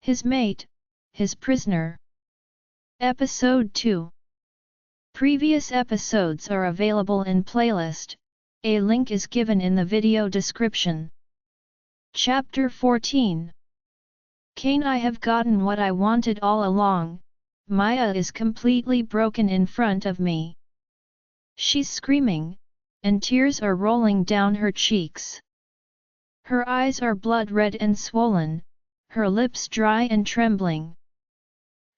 His mate, his prisoner. Episode 2. Previous episodes are available in playlist, a link is given in the video description. Chapter 14. Cain. I have gotten what I wanted all along. Maya is completely broken in front of me. She's screaming, and tears are rolling down her cheeks. Her eyes are blood red and swollen, her lips dry and trembling.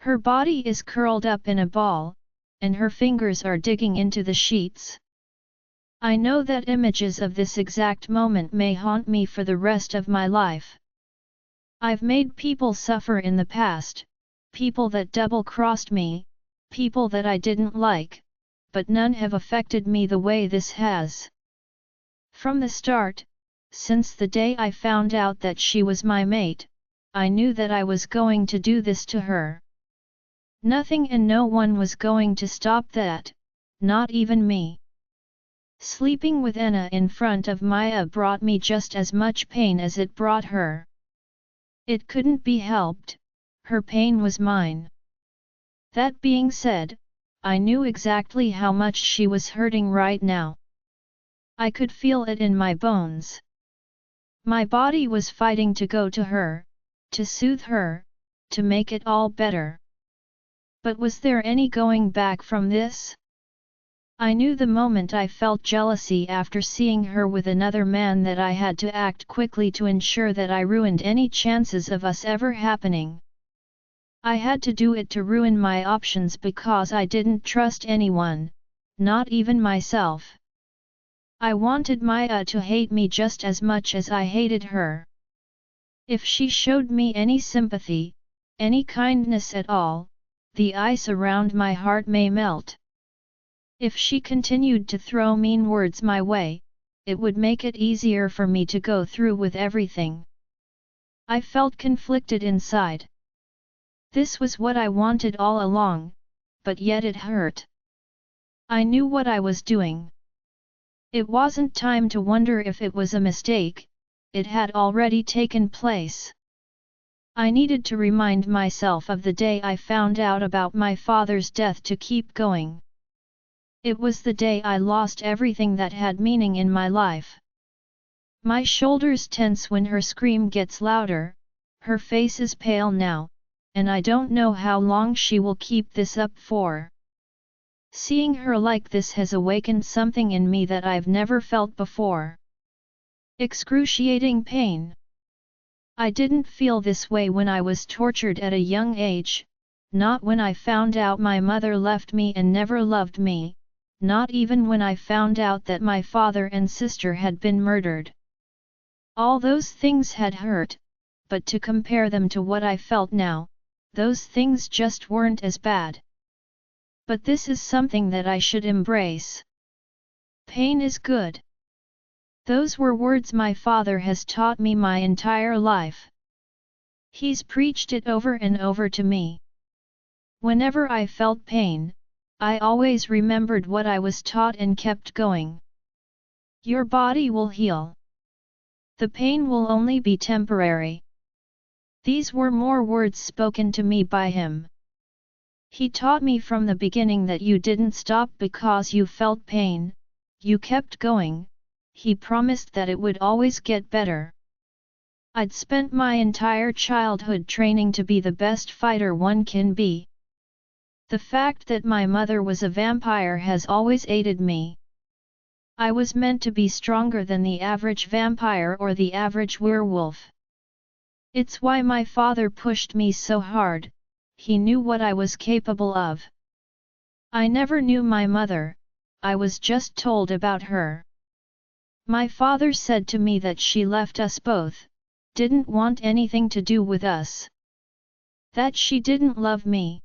Her body is curled up in a ball, and her fingers are digging into the sheets. I know that images of this exact moment may haunt me for the rest of my life. I've made people suffer in the past, people that double-crossed me, people that I didn't like, but none have affected me the way this has. From the start, since the day I found out that she was my mate, I knew that I was going to do this to her. Nothing and no one was going to stop that, not even me. Sleeping with Anna in front of Maya brought me just as much pain as it brought her. It couldn't be helped, her pain was mine. That being said, I knew exactly how much she was hurting right now. I could feel it in my bones. My body was fighting to go to her, to soothe her, to make it all better. But was there any going back from this? I knew the moment I felt jealousy after seeing her with another man that I had to act quickly to ensure that I ruined any chances of us ever happening. I had to do it to ruin my options because I didn't trust anyone, not even myself. I wanted Maya to hate me just as much as I hated her. If she showed me any sympathy, any kindness at all, the ice around my heart may melt. If she continued to throw mean words my way, it would make it easier for me to go through with everything. I felt conflicted inside. This was what I wanted all along, but yet it hurt. I knew what I was doing. It wasn't time to wonder if it was a mistake, it had already taken place. I needed to remind myself of the day I found out about my father's death to keep going. It was the day I lost everything that had meaning in my life. My shoulders tense when her scream gets louder, her face is pale now, and I don't know how long she will keep this up for. Seeing her like this has awakened something in me that I've never felt before. Excruciating pain. I didn't feel this way when I was tortured at a young age, not when I found out my mother left me and never loved me, not even when I found out that my father and sister had been murdered. All those things had hurt, but to compare them to what I felt now, those things just weren't as bad. But this is something that I should embrace. Pain is good. Those were words my father has taught me my entire life. He's preached it over and over to me. Whenever I felt pain, I always remembered what I was taught and kept going. Your body will heal. The pain will only be temporary. These were more words spoken to me by him. He taught me from the beginning that you didn't stop because you felt pain, you kept going. He promised that it would always get better. I'd spent my entire childhood training to be the best fighter one can be. The fact that my mother was a vampire has always aided me. I was meant to be stronger than the average vampire or the average werewolf. It's why my father pushed me so hard, he knew what I was capable of. I never knew my mother, I was just told about her. My father said to me that she left us both, didn't want anything to do with us. That she didn't love me.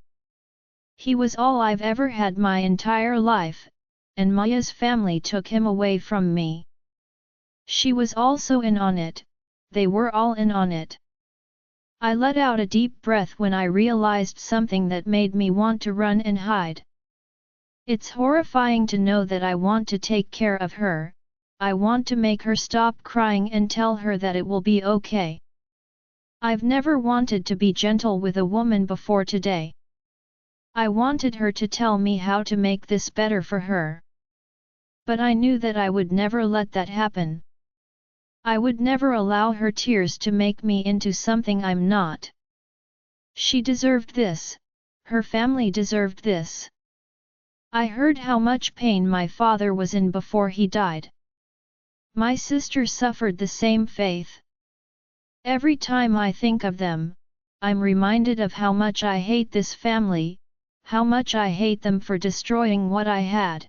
He was all I've ever had my entire life, and Maya's family took him away from me. She was also in on it, they were all in on it. I let out a deep breath when I realized something that made me want to run and hide. It's horrifying to know that I want to take care of her, I want to make her stop crying and tell her that it will be okay. I've never wanted to be gentle with a woman before today. I wanted her to tell me how to make this better for her. But I knew that I would never let that happen. I would never allow her tears to make me into something I'm not. She deserved this. Her family deserved this. I heard how much pain my father was in before he died. My sister suffered the same fate. Every time I think of them, I'm reminded of how much I hate this family, how much I hate them for destroying what I had.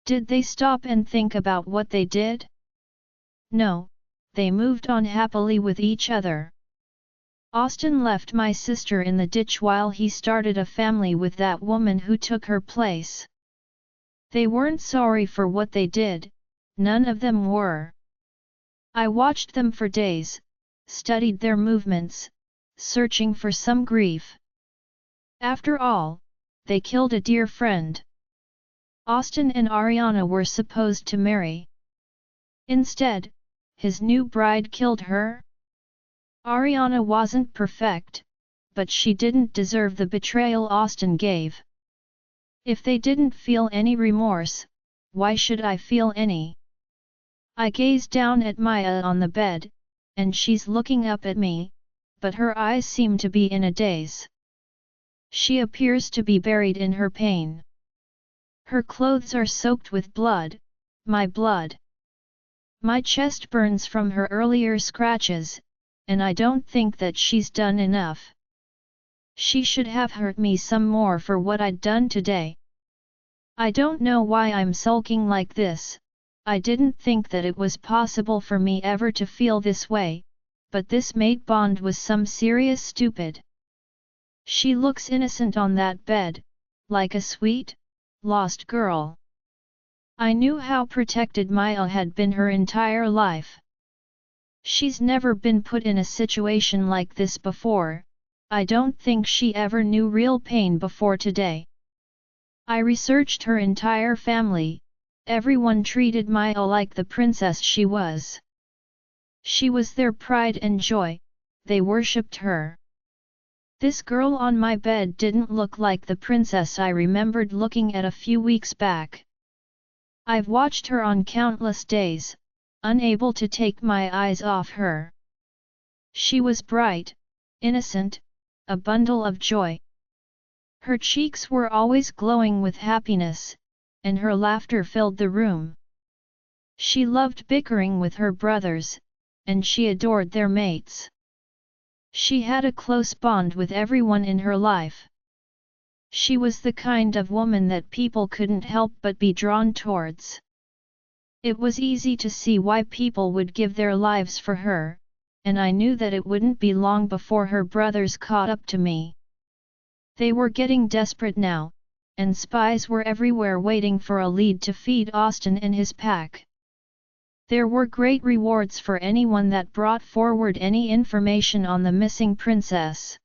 Did they stop and think about what they did? No, they moved on happily with each other. Austin left my sister in the ditch while he started a family with that woman who took her place. They weren't sorry for what they did, none of them were. I watched them for days, studied their movements, searching for some grief. After all, they killed a dear friend. Austin and Ariana were supposed to marry. Instead, his new bride killed her. Ariana wasn't perfect, but she didn't deserve the betrayal Austin gave. If they didn't feel any remorse, why should I feel any? I gazed down at Maya on the bed, and she's looking up at me, but her eyes seem to be in a daze. She appears to be buried in her pain. Her clothes are soaked with blood, my blood. My chest burns from her earlier scratches, and I don't think that she's done enough. She should have hurt me some more for what I'd done today. I don't know why I'm sulking like this. I didn't think that it was possible for me ever to feel this way, but this mate bond was some serious stupid. She looks innocent on that bed, like a sweet, lost girl. I knew how protected Maya had been her entire life. She's never been put in a situation like this before. I don't think she ever knew real pain before today. I researched her entire family. Everyone treated Maya like the princess she was. She was their pride and joy, they worshipped her. This girl on my bed didn't look like the princess I remembered looking at a few weeks back. I've watched her on countless days, unable to take my eyes off her. She was bright, innocent, a bundle of joy. Her cheeks were always glowing with happiness, and her laughter filled the room. She loved bickering with her brothers, and she adored their mates. She had a close bond with everyone in her life. She was the kind of woman that people couldn't help but be drawn towards. It was easy to see why people would give their lives for her, and I knew that it wouldn't be long before her brothers caught up to me. They were getting desperate now, and spies were everywhere waiting for a lead to feed Austin and his pack. There were great rewards for anyone that brought forward any information on the missing princess.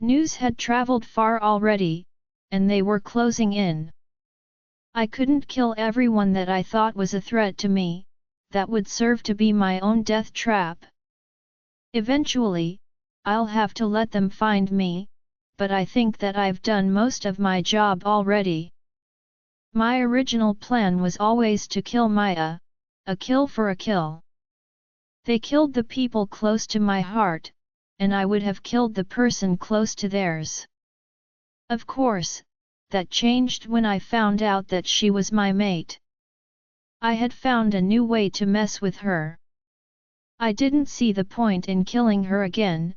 News had traveled far already, and they were closing in. I couldn't kill everyone that I thought was a threat to me, that would serve to be my own death trap. Eventually, I'll have to let them find me, but I think that I've done most of my job already. My original plan was always to kill Maya, a kill for a kill. They killed the people close to my heart, and I would have killed the person close to theirs. Of course, that changed when I found out that she was my mate. I had found a new way to mess with her. I didn't see the point in killing her again,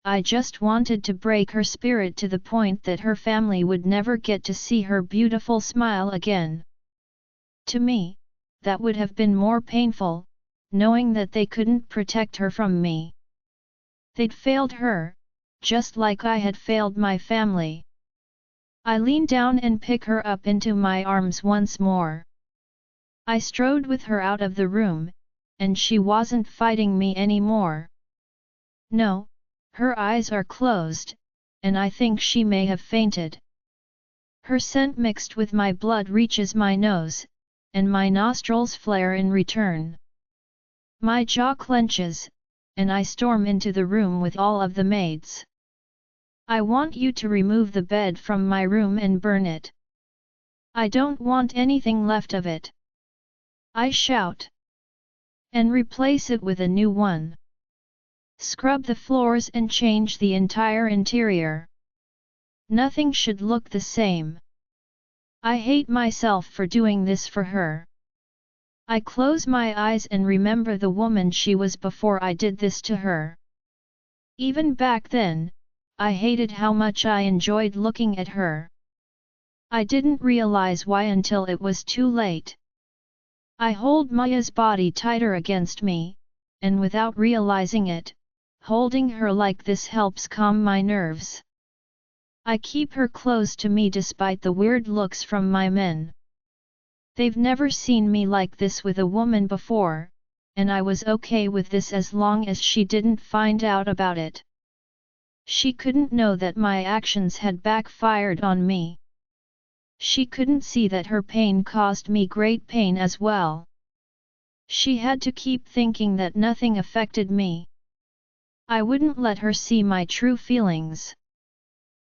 I just wanted to break her spirit to the point that her family would never get to see her beautiful smile again. To me, that would have been more painful, knowing that they couldn't protect her from me. They'd failed her, just like I had failed my family. I leaned down and picked her up into my arms once more. I strode with her out of the room, and she wasn't fighting me anymore. No, her eyes are closed, and I think she may have fainted. Her scent mixed with my blood reaches my nose, and my nostrils flare in return. My jaw clenches, and I storm into the room with all of the maids. I want you to remove the bed from my room and burn it. I don't want anything left of it, I shout. And replace it with a new one. Scrub the floors and change the entire interior. Nothing should look the same. I hate myself for doing this for her. I close my eyes and remember the woman she was before I did this to her. Even back then, I hated how much I enjoyed looking at her. I didn't realize why until it was too late. I hold Maya's body tighter against me, and without realizing it, holding her like this helps calm my nerves. I keep her close to me despite the weird looks from my men. They've never seen me like this with a woman before, and I was okay with this as long as she didn't find out about it. She couldn't know that my actions had backfired on me. She couldn't see that her pain caused me great pain as well. She had to keep thinking that nothing affected me. I wouldn't let her see my true feelings.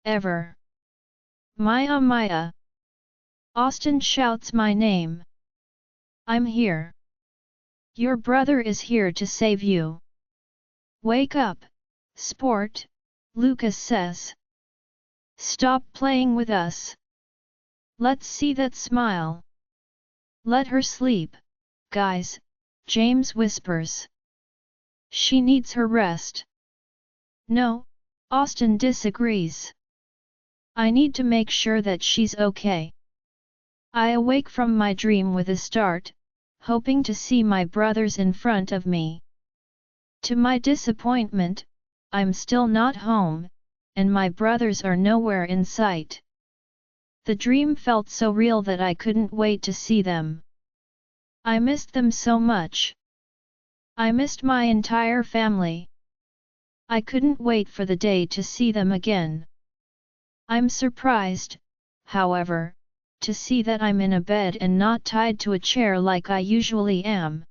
Ever. Maya, Maya. Austin shouts my name. I'm here. Your brother is here to save you. Wake up, sport, Lucas says. Stop playing with us. Let's see that smile. Let her sleep, guys, James whispers. She needs her rest. No, Austin disagrees. I need to make sure that she's okay. I awake from my dream with a start, hoping to see my brothers in front of me. To my disappointment, I'm still not home, and my brothers are nowhere in sight. The dream felt so real that I couldn't wait to see them. I missed them so much. I missed my entire family. I couldn't wait for the day to see them again. I'm surprised, however, to see that I'm in a bed and not tied to a chair like I usually am.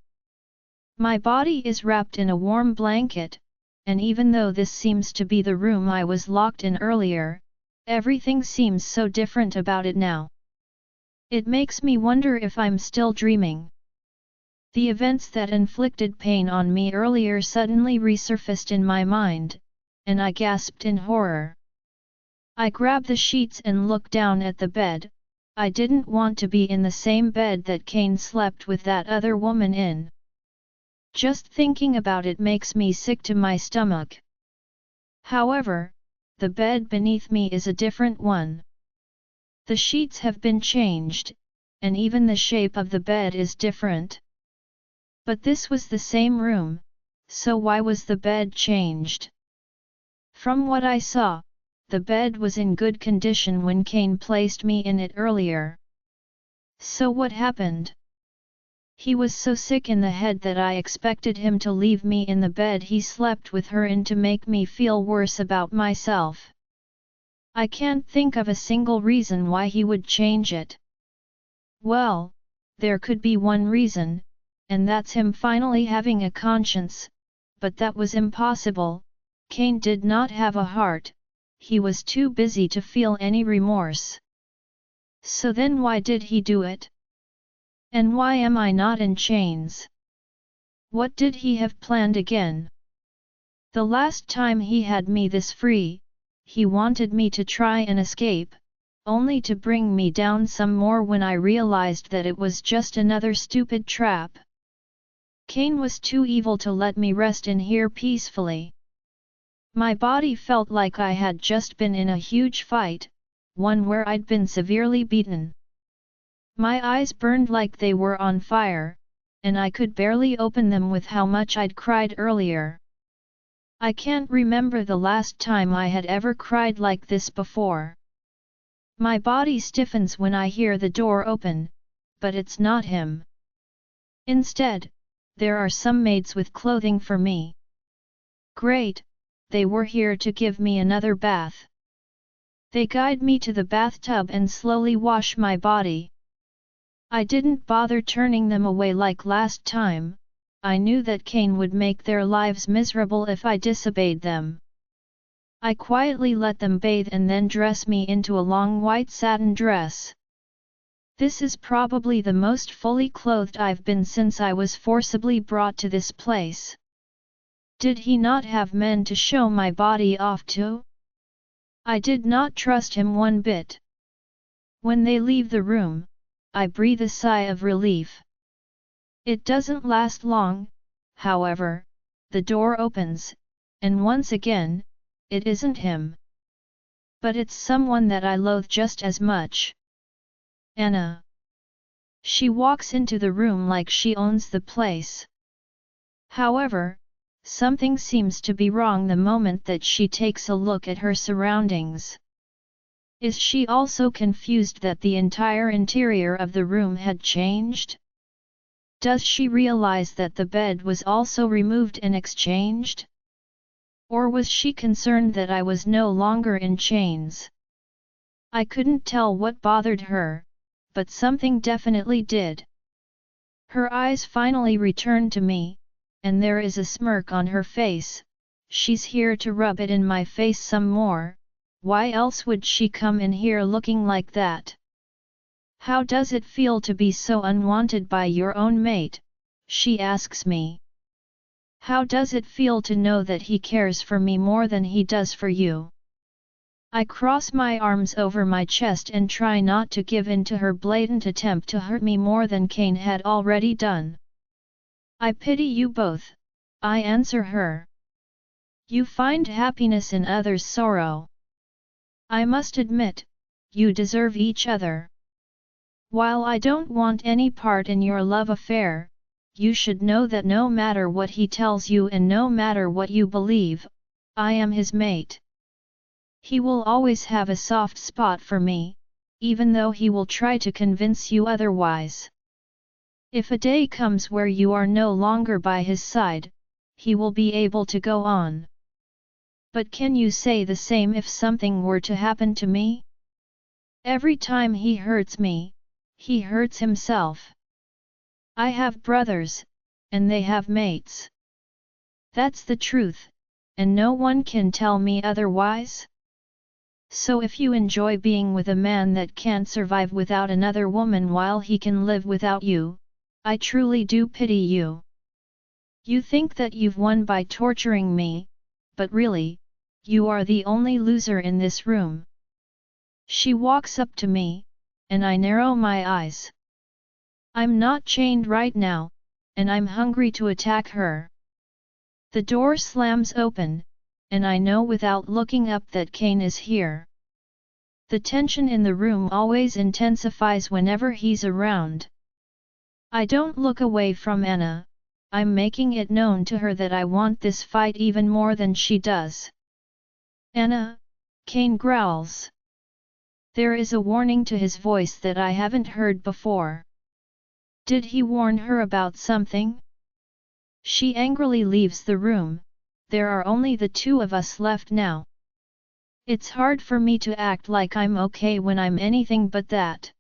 My body is wrapped in a warm blanket, and even though this seems to be the room I was locked in earlier, everything seems so different about it now. It makes me wonder if I'm still dreaming. The events that inflicted pain on me earlier suddenly resurfaced in my mind, and I gasped in horror. I grabbed the sheets and looked down at the bed. I didn't want to be in the same bed that Cain slept with that other woman in. Just thinking about it makes me sick to my stomach. However, the bed beneath me is a different one. The sheets have been changed, and even the shape of the bed is different. But this was the same room, so why was the bed changed? From what I saw, the bed was in good condition when Cain placed me in it earlier. So what happened? He was so sick in the head that I expected him to leave me in the bed he slept with her in to make me feel worse about myself. I can't think of a single reason why he would change it. Well, there could be one reason, and that's him finally having a conscience, but that was impossible. Cain did not have a heart. He was too busy to feel any remorse. So then why did he do it? And why am I not in chains? What did he have planned again? The last time he had me this free, he wanted me to try and escape, only to bring me down some more when I realized that it was just another stupid trap. Cain was too evil to let me rest in here peacefully. My body felt like I had just been in a huge fight, one where I'd been severely beaten. My eyes burned like they were on fire, and I could barely open them with how much I'd cried earlier. I can't remember the last time I had ever cried like this before. My body stiffens when I hear the door open, but it's not him. Instead, there are some maids with clothing for me. Great! They were here to give me another bath. They guide me to the bathtub and slowly wash my body. I didn't bother turning them away like last time, I knew that Cain would make their lives miserable if I disobeyed them. I quietly let them bathe and then dress me into a long white satin dress. This is probably the most fully clothed I've been since I was forcibly brought to this place. Did he not have men to show my body off to? I did not trust him one bit. When they leave the room, I breathe a sigh of relief. It doesn't last long, however, the door opens, and once again, it isn't him. But it's someone that I loathe just as much. Anna. She walks into the room like she owns the place. However, something seems to be wrong the moment that she takes a look at her surroundings. Is she also confused that the entire interior of the room had changed? Does she realize that the bed was also removed and exchanged? Or was she concerned that I was no longer in chains? I couldn't tell what bothered her, but something definitely did. Her eyes finally return to me, and there is a smirk on her face. She's here to rub it in my face some more. Why else would she come in here looking like that? How does it feel to be so unwanted by your own mate? She asks me. How does it feel to know that he cares for me more than he does for you? I cross my arms over my chest and try not to give in to her blatant attempt to hurt me more than Cain had already done. I pity you both, I answer her. You find happiness in others' sorrow. I must admit, you deserve each other. While I don't want any part in your love affair, you should know that no matter what he tells you and no matter what you believe, I am his mate. He will always have a soft spot for me, even though he will try to convince you otherwise. If a day comes where you are no longer by his side, he will be able to go on. But can you say the same if something were to happen to me? Every time he hurts me, he hurts himself. I have brothers, and they have mates. That's the truth, and no one can tell me otherwise. So if you enjoy being with a man that can't survive without another woman while he can live without you, I truly do pity you. You think that you've won by torturing me, but really, you are the only loser in this room. She walks up to me, and I narrow my eyes. I'm not chained right now, and I'm hungry to attack her. The door slams open, and I know without looking up that Cain is here. The tension in the room always intensifies whenever he's around. I don't look away from Anna, I'm making it known to her that I want this fight even more than she does. Anna, Cain growls. There is a warning to his voice that I haven't heard before. Did he warn her about something? She angrily leaves the room. There are only the two of us left now. It's hard for me to act like I'm okay when I'm anything but that.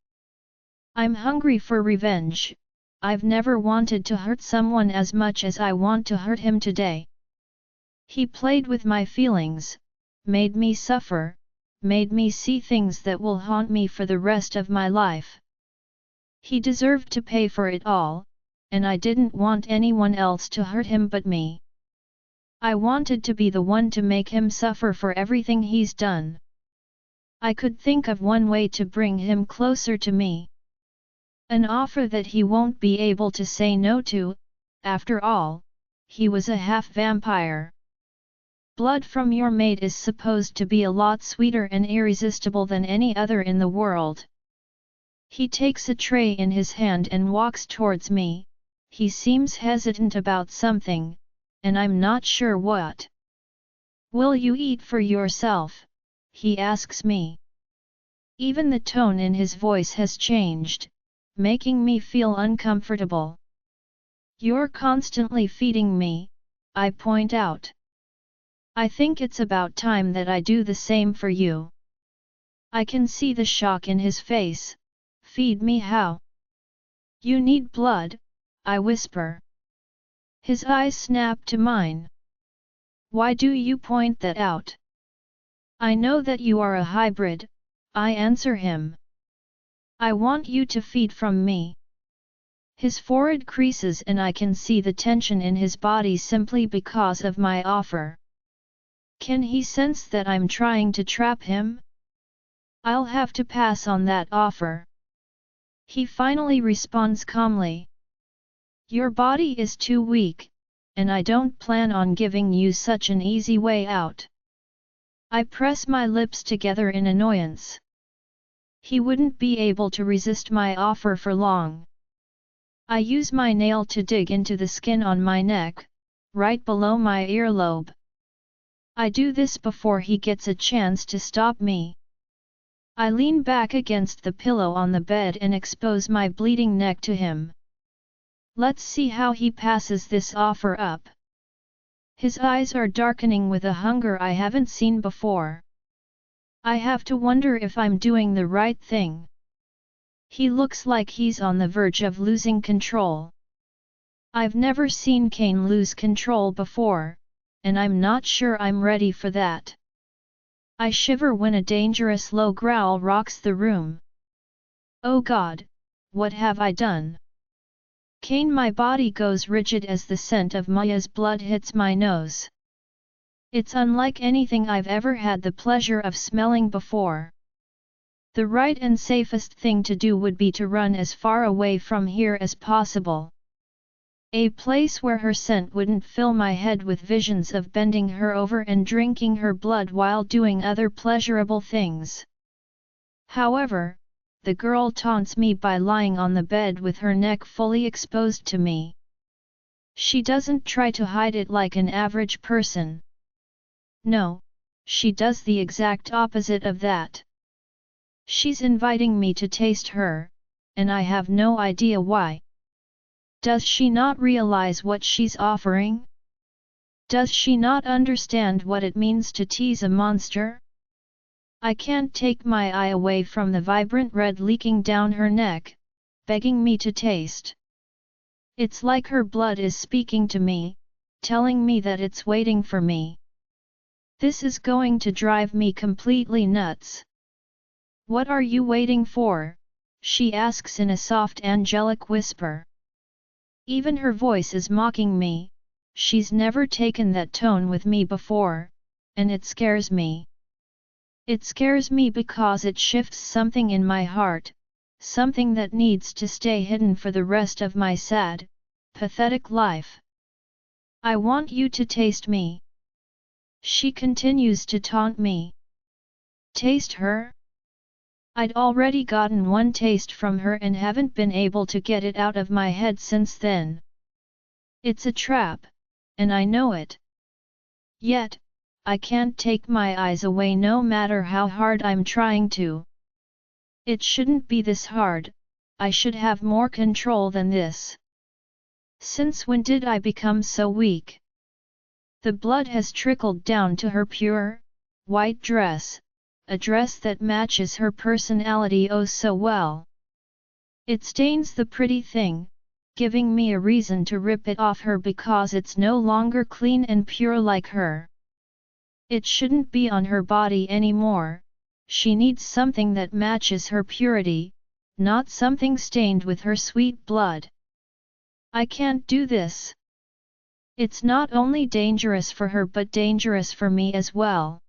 I'm hungry for revenge. I've never wanted to hurt someone as much as I want to hurt him today. He played with my feelings, made me suffer, made me see things that will haunt me for the rest of my life. He deserved to pay for it all, and I didn't want anyone else to hurt him but me. I wanted to be the one to make him suffer for everything he's done. I could think of one way to bring him closer to me. An offer that he won't be able to say no to. After all, he was a half-vampire. Blood from your mate is supposed to be a lot sweeter and irresistible than any other in the world. He takes a tray in his hand and walks towards me. He seems hesitant about something, and I'm not sure what. Will you eat for yourself? He asks me. Even the tone in his voice has changed, making me feel uncomfortable. You're constantly feeding me, I point out. I think it's about time that I do the same for you. I can see the shock in his face. Feed me how? You need blood, I whisper. His eyes snapped to mine. Why do you point that out? I know that you are a hybrid, I answer him. I want you to feed from me. His forehead creases and I can see the tension in his body simply because of my offer. Can he sense that I'm trying to trap him? I'll have to pass on that offer. He finally responds calmly. Your body is too weak, and I don't plan on giving you such an easy way out. I press my lips together in annoyance. He wouldn't be able to resist my offer for long. I use my nail to dig into the skin on my neck, right below my earlobe. I do this before he gets a chance to stop me. I lean back against the pillow on the bed and expose my bleeding neck to him. Let's see how he passes this offer up. His eyes are darkening with a hunger I haven't seen before. I have to wonder if I'm doing the right thing. He looks like he's on the verge of losing control. I've never seen Cain lose control before, and I'm not sure I'm ready for that. I shiver when a dangerous low growl rocks the room. Oh God, what have I done? Cain, my body goes rigid as the scent of Maya's blood hits my nose. It's unlike anything I've ever had the pleasure of smelling before. The right and safest thing to do would be to run as far away from here as possible. A place where her scent wouldn't fill my head with visions of bending her over and drinking her blood while doing other pleasurable things. However, the girl taunts me by lying on the bed with her neck fully exposed to me. She doesn't try to hide it like an average person. No, she does the exact opposite of that. She's inviting me to taste her, and I have no idea why. Does she not realize what she's offering? Does she not understand what it means to tease a monster? I can't take my eye away from the vibrant red leaking down her neck, begging me to taste. It's like her blood is speaking to me, telling me that it's waiting for me. This is going to drive me completely nuts. What are you waiting for? She asks in a soft angelic whisper. Even her voice is mocking me. She's never taken that tone with me before, and it scares me. It scares me because it shifts something in my heart, something that needs to stay hidden for the rest of my sad, pathetic life. I want you to taste me. She continues to taunt me. Taste her? I'd already gotten one taste from her and haven't been able to get it out of my head since then. It's a trap, and I know it. Yet, I can't take my eyes away no matter how hard I'm trying to. It shouldn't be this hard, I should have more control than this. Since when did I become so weak? The blood has trickled down to her pure, white dress, a dress that matches her personality oh so well. It stains the pretty thing, giving me a reason to rip it off her because it's no longer clean and pure like her. It shouldn't be on her body anymore, she needs something that matches her purity, not something stained with her sweet blood. I can't do this. It's not only dangerous for her but dangerous for me as well.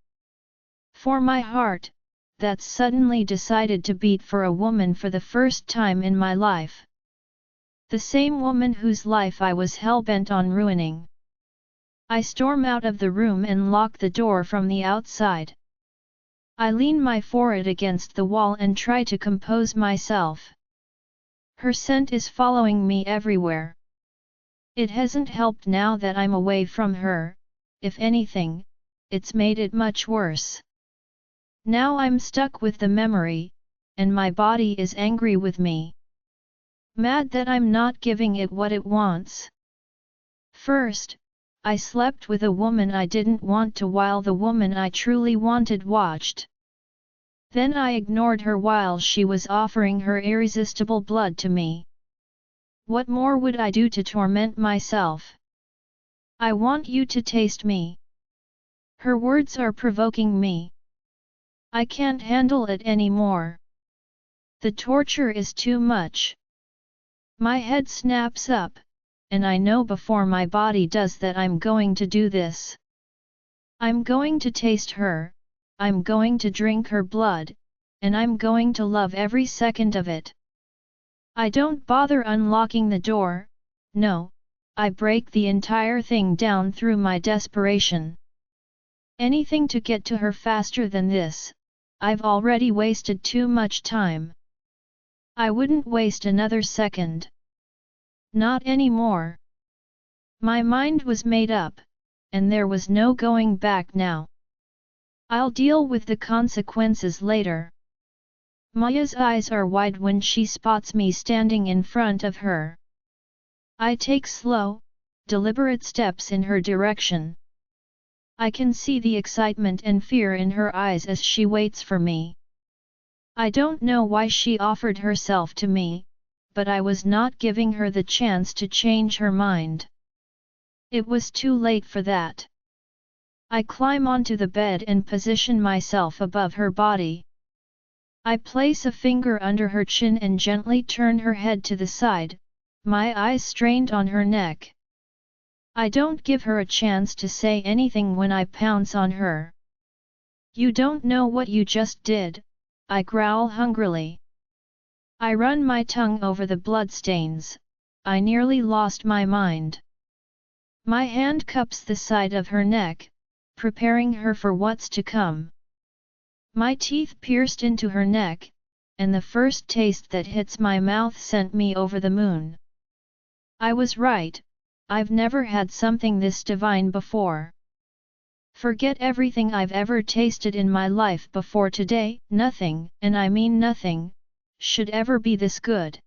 For my heart, that's suddenly decided to beat for a woman for the first time in my life. The same woman whose life I was hell-bent on ruining. I storm out of the room and lock the door from the outside. I lean my forehead against the wall and try to compose myself. Her scent is following me everywhere. It hasn't helped now that I'm away from her, if anything, it's made it much worse. Now I'm stuck with the memory, and my body is angry with me. Mad that I'm not giving it what it wants. First, I slept with a woman I didn't want to while the woman I truly wanted watched. Then I ignored her while she was offering her irresistible blood to me. What more would I do to torment myself? I want you to taste me. Her words are provoking me. I can't handle it anymore. The torture is too much. My head snaps up, and I know before my body does that I'm going to do this. I'm going to taste her, I'm going to drink her blood, and I'm going to love every second of it. I don't bother unlocking the door, no, I break the entire thing down through my desperation. Anything to get to her faster than this, I've already wasted too much time. I wouldn't waste another second. Not anymore. My mind was made up, and there was no going back now. I'll deal with the consequences later. Maya's eyes are wide when she spots me standing in front of her. I take slow, deliberate steps in her direction. I can see the excitement and fear in her eyes as she waits for me. I don't know why she offered herself to me, but I was not giving her the chance to change her mind. It was too late for that. I climb onto the bed and position myself above her body. I place a finger under her chin and gently turn her head to the side, my eyes strained on her neck. I don't give her a chance to say anything when I pounce on her. You don't know what you just did, I growl hungrily. I run my tongue over the bloodstains. I nearly lost my mind. My hand cups the side of her neck, preparing her for what's to come. My teeth pierced into her neck, and the first taste that hits my mouth sent me over the moon. I was right, I've never had something this divine before. Forget everything I've ever tasted in my life before today, nothing, and I mean nothing, should ever be this good.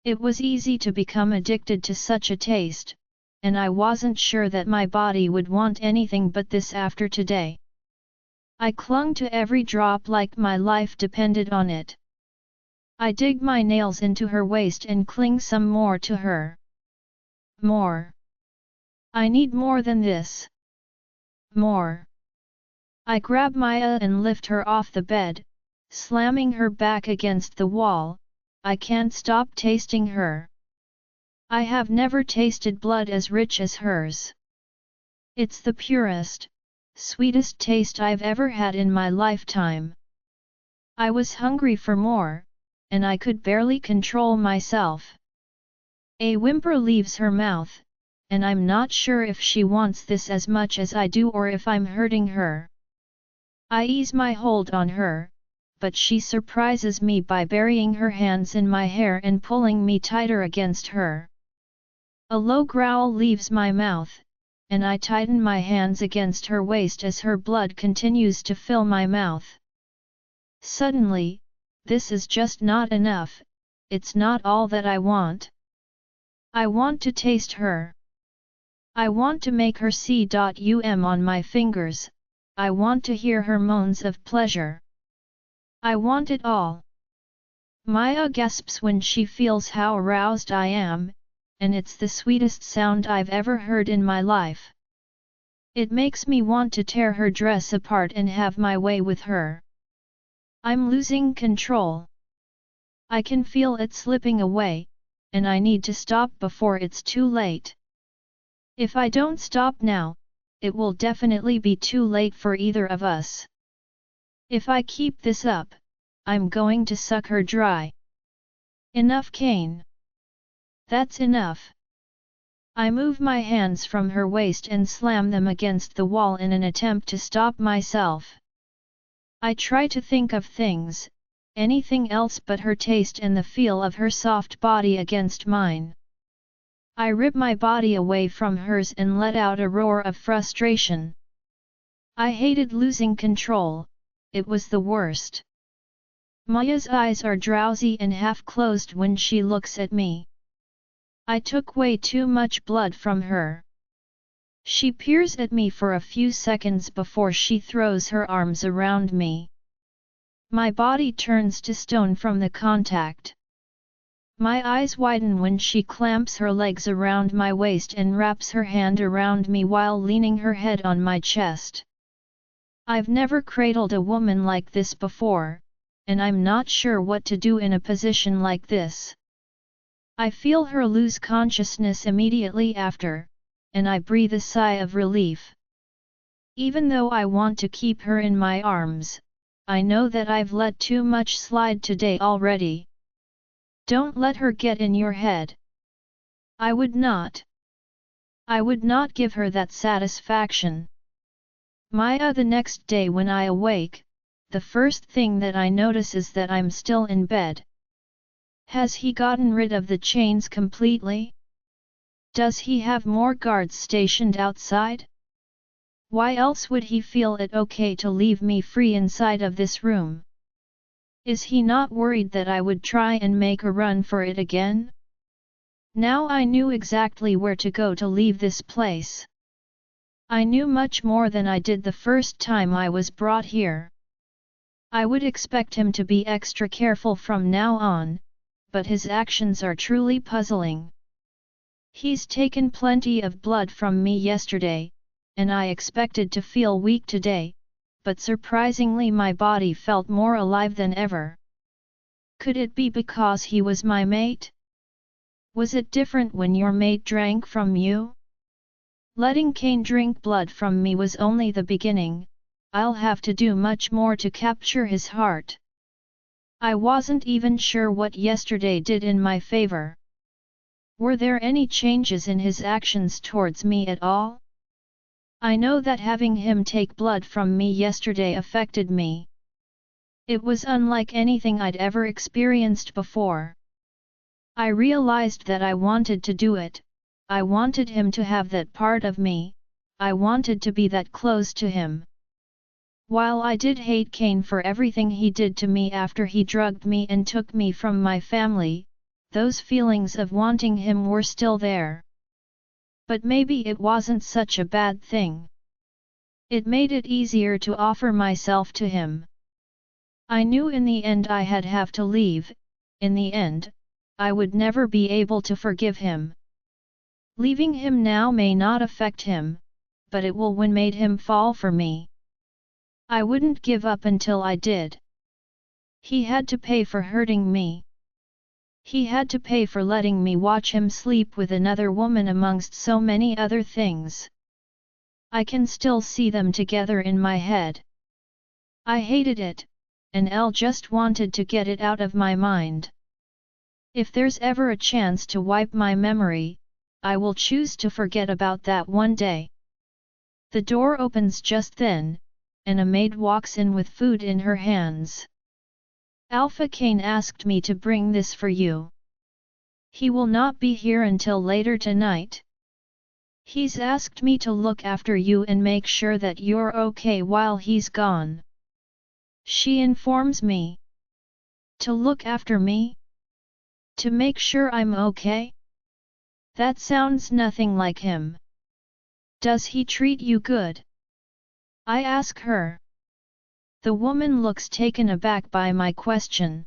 It was easy to become addicted to such a taste, and I wasn't sure that my body would want anything but this after today. I clung to every drop like my life depended on it. I dig my nails into her waist and cling some more to her. More. I need more than this. More. I grab Maya and lift her off the bed, slamming her back against the wall. I can't stop tasting her. I have never tasted blood as rich as hers. It's the purest, sweetest taste I've ever had in my lifetime. I was hungry for more, and I could barely control myself. A whimper leaves her mouth, and I'm not sure if she wants this as much as I do or if I'm hurting her. I ease my hold on her, but she surprises me by burying her hands in my hair and pulling me tighter against her. A low growl leaves my mouth, and I tighten my hands against her waist as her blood continues to fill my mouth. Suddenly, this is just not enough, it's not all that I want. I want to taste her. I want to make her see.um on my fingers, I want to hear her moans of pleasure. I want it all. Maya gasps when she feels how aroused I am, and it's the sweetest sound I've ever heard in my life. It makes me want to tear her dress apart and have my way with her. I'm losing control. I can feel it slipping away, and I need to stop before it's too late. If I don't stop now, it will definitely be too late for either of us. If I keep this up, I'm going to suck her dry. Enough, Cain. That's enough. I move my hands from her waist and slam them against the wall in an attempt to stop myself. I try to think of things, anything else but her taste and the feel of her soft body against mine. I rip my body away from hers and let out a roar of frustration. I hated losing control, it was the worst. Maya's eyes are drowsy and half-closed when she looks at me. I took way too much blood from her. She peers at me for a few seconds before she throws her arms around me. My body turns to stone from the contact. My eyes widen when she clamps her legs around my waist and wraps her hand around me while leaning her head on my chest. I've never cradled a woman like this before, and I'm not sure what to do in a position like this. I feel her lose consciousness immediately after, and I breathe a sigh of relief. Even though I want to keep her in my arms, I know that I've let too much slide today already. Don't let her get in your head. I would not. I would not give her that satisfaction. The next day when I awake, the first thing that I notice is that I'm still in bed. Has he gotten rid of the chains completely? Does he have more guards stationed outside? Why else would he feel it okay to leave me free inside of this room? Is he not worried that I would try and make a run for it again? Now I knew exactly where to go to leave this place. I knew much more than I did the first time I was brought here. I would expect him to be extra careful from now on, but his actions are truly puzzling. He's taken plenty of blood from me yesterday, and I expected to feel weak today, but surprisingly my body felt more alive than ever. Could it be because he was my mate? Was it different when your mate drank from you? Letting Cain drink blood from me was only the beginning. I'll have to do much more to capture his heart. I wasn't even sure what yesterday did in my favor. Were there any changes in his actions towards me at all? I know that having him take blood from me yesterday affected me. It was unlike anything I'd ever experienced before. I realized that I wanted to do it. I wanted him to have that part of me. I wanted to be that close to him. While I did hate Cain for everything he did to me after he drugged me and took me from my family, those feelings of wanting him were still there. But maybe it wasn't such a bad thing. It made it easier to offer myself to him. I knew in the end I had have to leave. In the end, I would never be able to forgive him. Leaving him now may not affect him, but it will when made him fall for me. I wouldn't give up until I did. He had to pay for hurting me. He had to pay for letting me watch him sleep with another woman amongst so many other things. I can still see them together in my head. I hated it, and Elle just wanted to get it out of my mind. If there's ever a chance to wipe my memory, I will choose to forget about that one day. The door opens just then, and a maid walks in with food in her hands. Alpha Cain asked me to bring this for you. He will not be here until later tonight. He's asked me to look after you and make sure that you're okay while he's gone. She informs me. To look after me? To make sure I'm okay? That sounds nothing like him. Does he treat you good? I ask her. The woman looks taken aback by my question.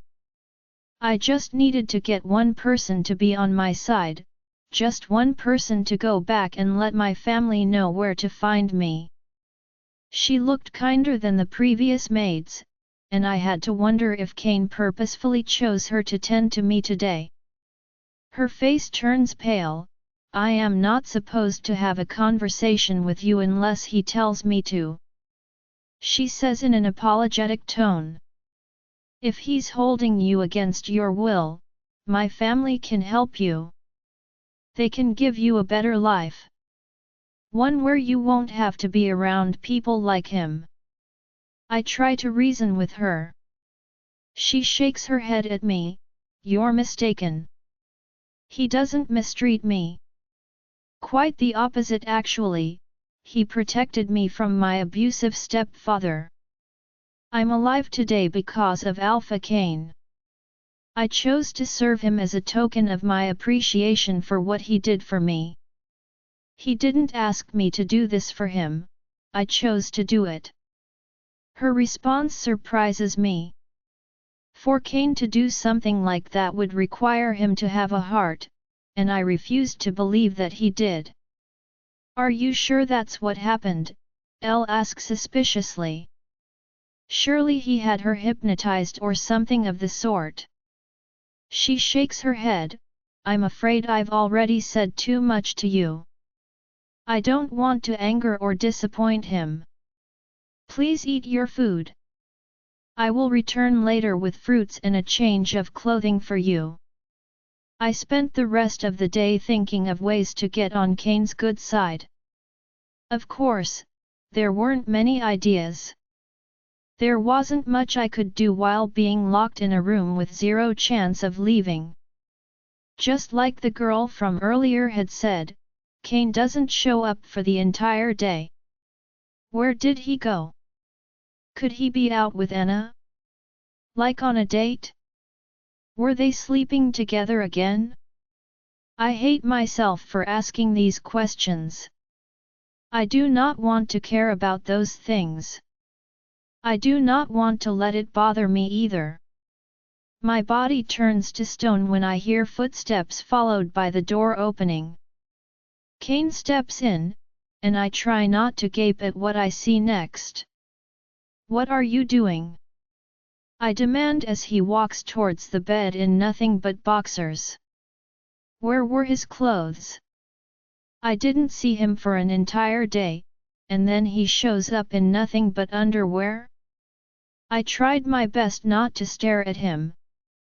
I just needed to get one person to be on my side, just one person to go back and let my family know where to find me. She looked kinder than the previous maids, and I had to wonder if Cain purposefully chose her to tend to me today. Her face turns pale. I am not supposed to have a conversation with you unless he tells me to, she says in an apologetic tone. If he's holding you against your will, my family can help you. They can give you a better life. One where you won't have to be around people like him. I try to reason with her. She shakes her head at me. You're mistaken. He doesn't mistreat me. Quite the opposite actually, he protected me from my abusive stepfather. I'm alive today because of Alpha Cain. I chose to serve him as a token of my appreciation for what he did for me. He didn't ask me to do this for him, I chose to do it. Her response surprises me. For Cain to do something like that would require him to have a heart, and I refused to believe that he did. Are you sure that's what happened? Elle asked suspiciously. Surely he had her hypnotized or something of the sort. She shakes her head. I'm afraid I've already said too much to you. I don't want to anger or disappoint him. Please eat your food. I will return later with fruits and a change of clothing for you. I spent the rest of the day thinking of ways to get on Cain's good side. Of course, there weren't many ideas. There wasn't much I could do while being locked in a room with zero chance of leaving. Just like the girl from earlier had said, Cain doesn't show up for the entire day. Where did he go? Could he be out with Anna? Like on a date? Were they sleeping together again? I hate myself for asking these questions. I do not want to care about those things. I do not want to let it bother me either. My body turns to stone when I hear footsteps followed by the door opening. Cain steps in, and I try not to gape at what I see next. What are you doing? I demand as he walks towards the bed in nothing but boxers. Where were his clothes? I didn't see him for an entire day, and then he shows up in nothing but underwear? I tried my best not to stare at him,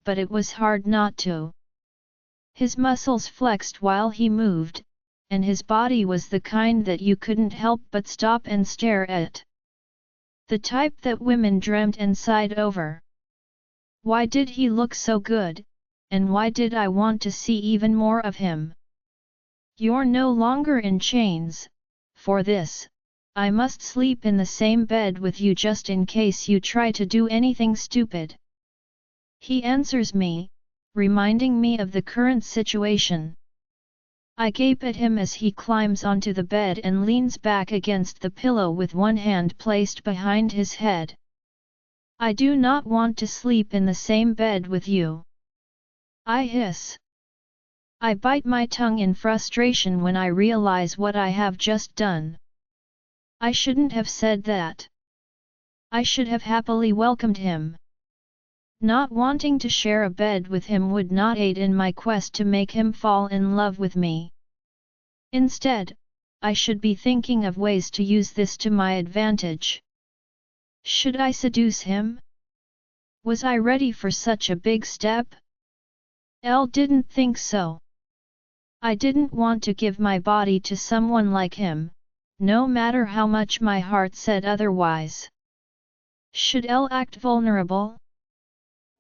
but it was hard not to. His muscles flexed while he moved, and his body was the kind that you couldn't help but stop and stare at. The type that women dreamt and sighed over. Why did he look so good, and why did I want to see even more of him? You're no longer in chains. For this, I must sleep in the same bed with you just in case you try to do anything stupid. He answers me, reminding me of the current situation. I gape at him as he climbs onto the bed and leans back against the pillow with one hand placed behind his head. I do not want to sleep in the same bed with you. I hiss. I bite my tongue in frustration when I realize what I have just done. I shouldn't have said that. I should have happily welcomed him. Not wanting to share a bed with him would not aid in my quest to make him fall in love with me. Instead, I should be thinking of ways to use this to my advantage. Should I seduce him? Was I ready for such a big step? Elle didn't think so. I didn't want to give my body to someone like him, no matter how much my heart said otherwise. Should Elle act vulnerable?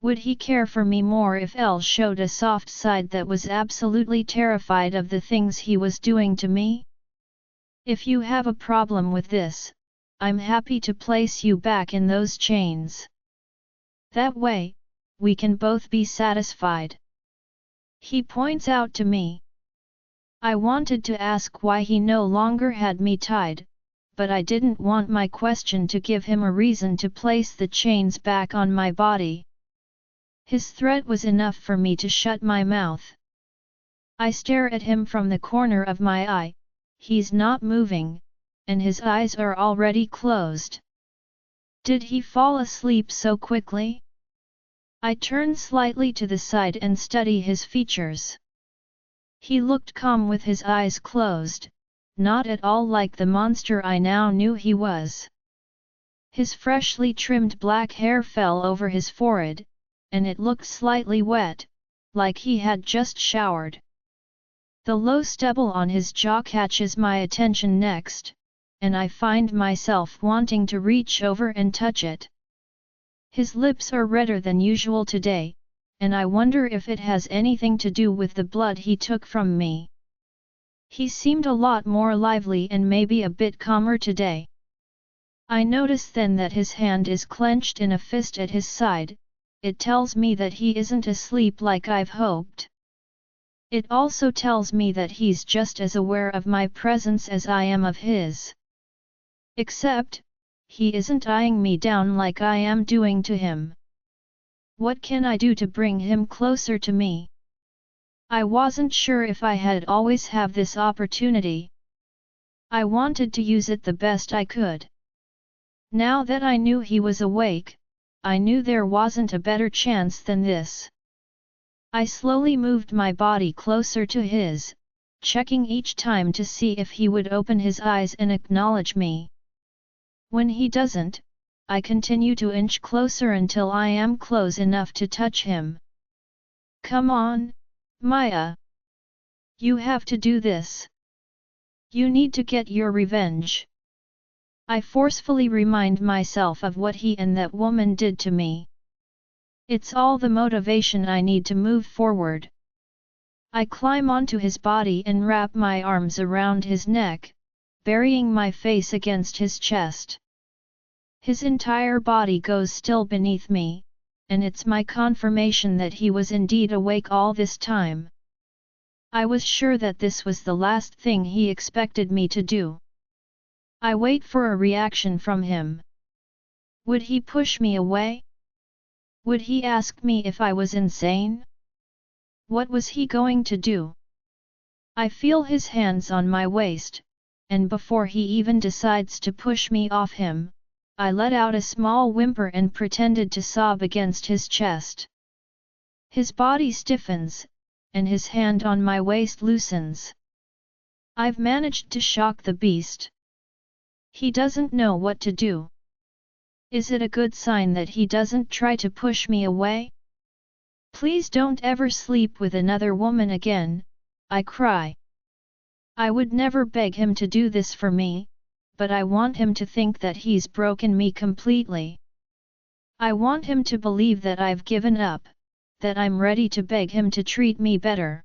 Would he care for me more if Elle showed a soft side that was absolutely terrified of the things he was doing to me? If you have a problem with this, I'm happy to place you back in those chains. That way, we can both be satisfied. He points out to me. I wanted to ask why he no longer had me tied, but I didn't want my question to give him a reason to place the chains back on my body. His threat was enough for me to shut my mouth. I stare at him from the corner of my eye. He's not moving, and his eyes are already closed. Did he fall asleep so quickly? I turn slightly to the side and study his features. He looked calm with his eyes closed, not at all like the monster I now knew he was. His freshly trimmed black hair fell over his forehead, and it looked slightly wet, like he had just showered. The low stubble on his jaw catches my attention next, and I find myself wanting to reach over and touch it. His lips are redder than usual today, and I wonder if it has anything to do with the blood he took from me. He seemed a lot more lively and maybe a bit calmer today. I notice then that his hand is clenched in a fist at his side. It tells me that he isn't asleep like I've hoped. It also tells me that he's just as aware of my presence as I am of his. Except, he isn't eyeing me down like I am doing to him. What can I do to bring him closer to me? I wasn't sure if I had always have this opportunity. I wanted to use it the best I could. Now that I knew he was awake, I knew there wasn't a better chance than this. I slowly moved my body closer to his, checking each time to see if he would open his eyes and acknowledge me. When he doesn't, I continue to inch closer until I am close enough to touch him. Come on, Maya. You have to do this. You need to get your revenge. I forcefully remind myself of what he and that woman did to me. It's all the motivation I need to move forward. I climb onto his body and wrap my arms around his neck, burying my face against his chest. His entire body goes still beneath me, and it's my confirmation that he was indeed awake all this time. I was sure that this was the last thing he expected me to do. I wait for a reaction from him. Would he push me away? Would he ask me if I was insane? What was he going to do? I feel his hands on my waist, and before he even decides to push me off him, I let out a small whimper and pretended to sob against his chest. His body stiffens, and his hand on my waist loosens. I've managed to shock the beast. He doesn't know what to do. Is it a good sign that he doesn't try to push me away? Please don't ever sleep with another woman again, I cry. I would never beg him to do this for me, but I want him to think that he's broken me completely. I want him to believe that I've given up, that I'm ready to beg him to treat me better.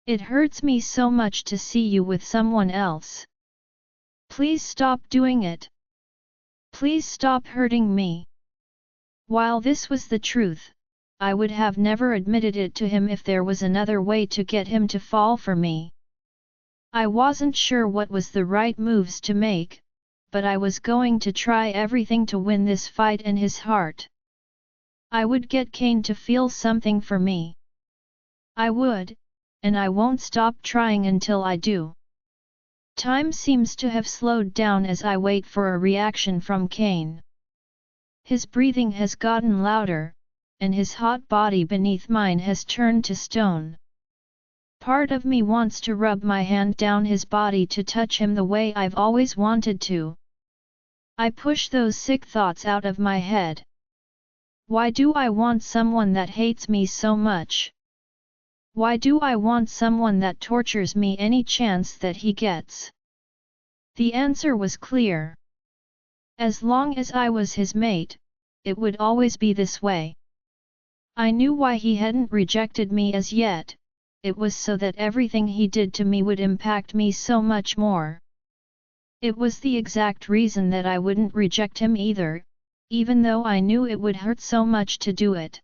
It hurts me so much to see you with someone else. Please stop doing it. Please stop hurting me. While this was the truth, I would have never admitted it to him if there was another way to get him to fall for me. I wasn't sure what was the right moves to make, but I was going to try everything to win this fight in his heart. I would get Cain to feel something for me. I would, and I won't stop trying until I do. Time seems to have slowed down as I wait for a reaction from Cain. His breathing has gotten louder, and his hot body beneath mine has turned to stone. Part of me wants to rub my hand down his body to touch him the way I've always wanted to. I push those sick thoughts out of my head. Why do I want someone that hates me so much? Why do I want someone that tortures me any chance that he gets? The answer was clear. As long as I was his mate, it would always be this way. I knew why he hadn't rejected me as yet. It was so that everything he did to me would impact me so much more. It was the exact reason that I wouldn't reject him either, even though I knew it would hurt so much to do it.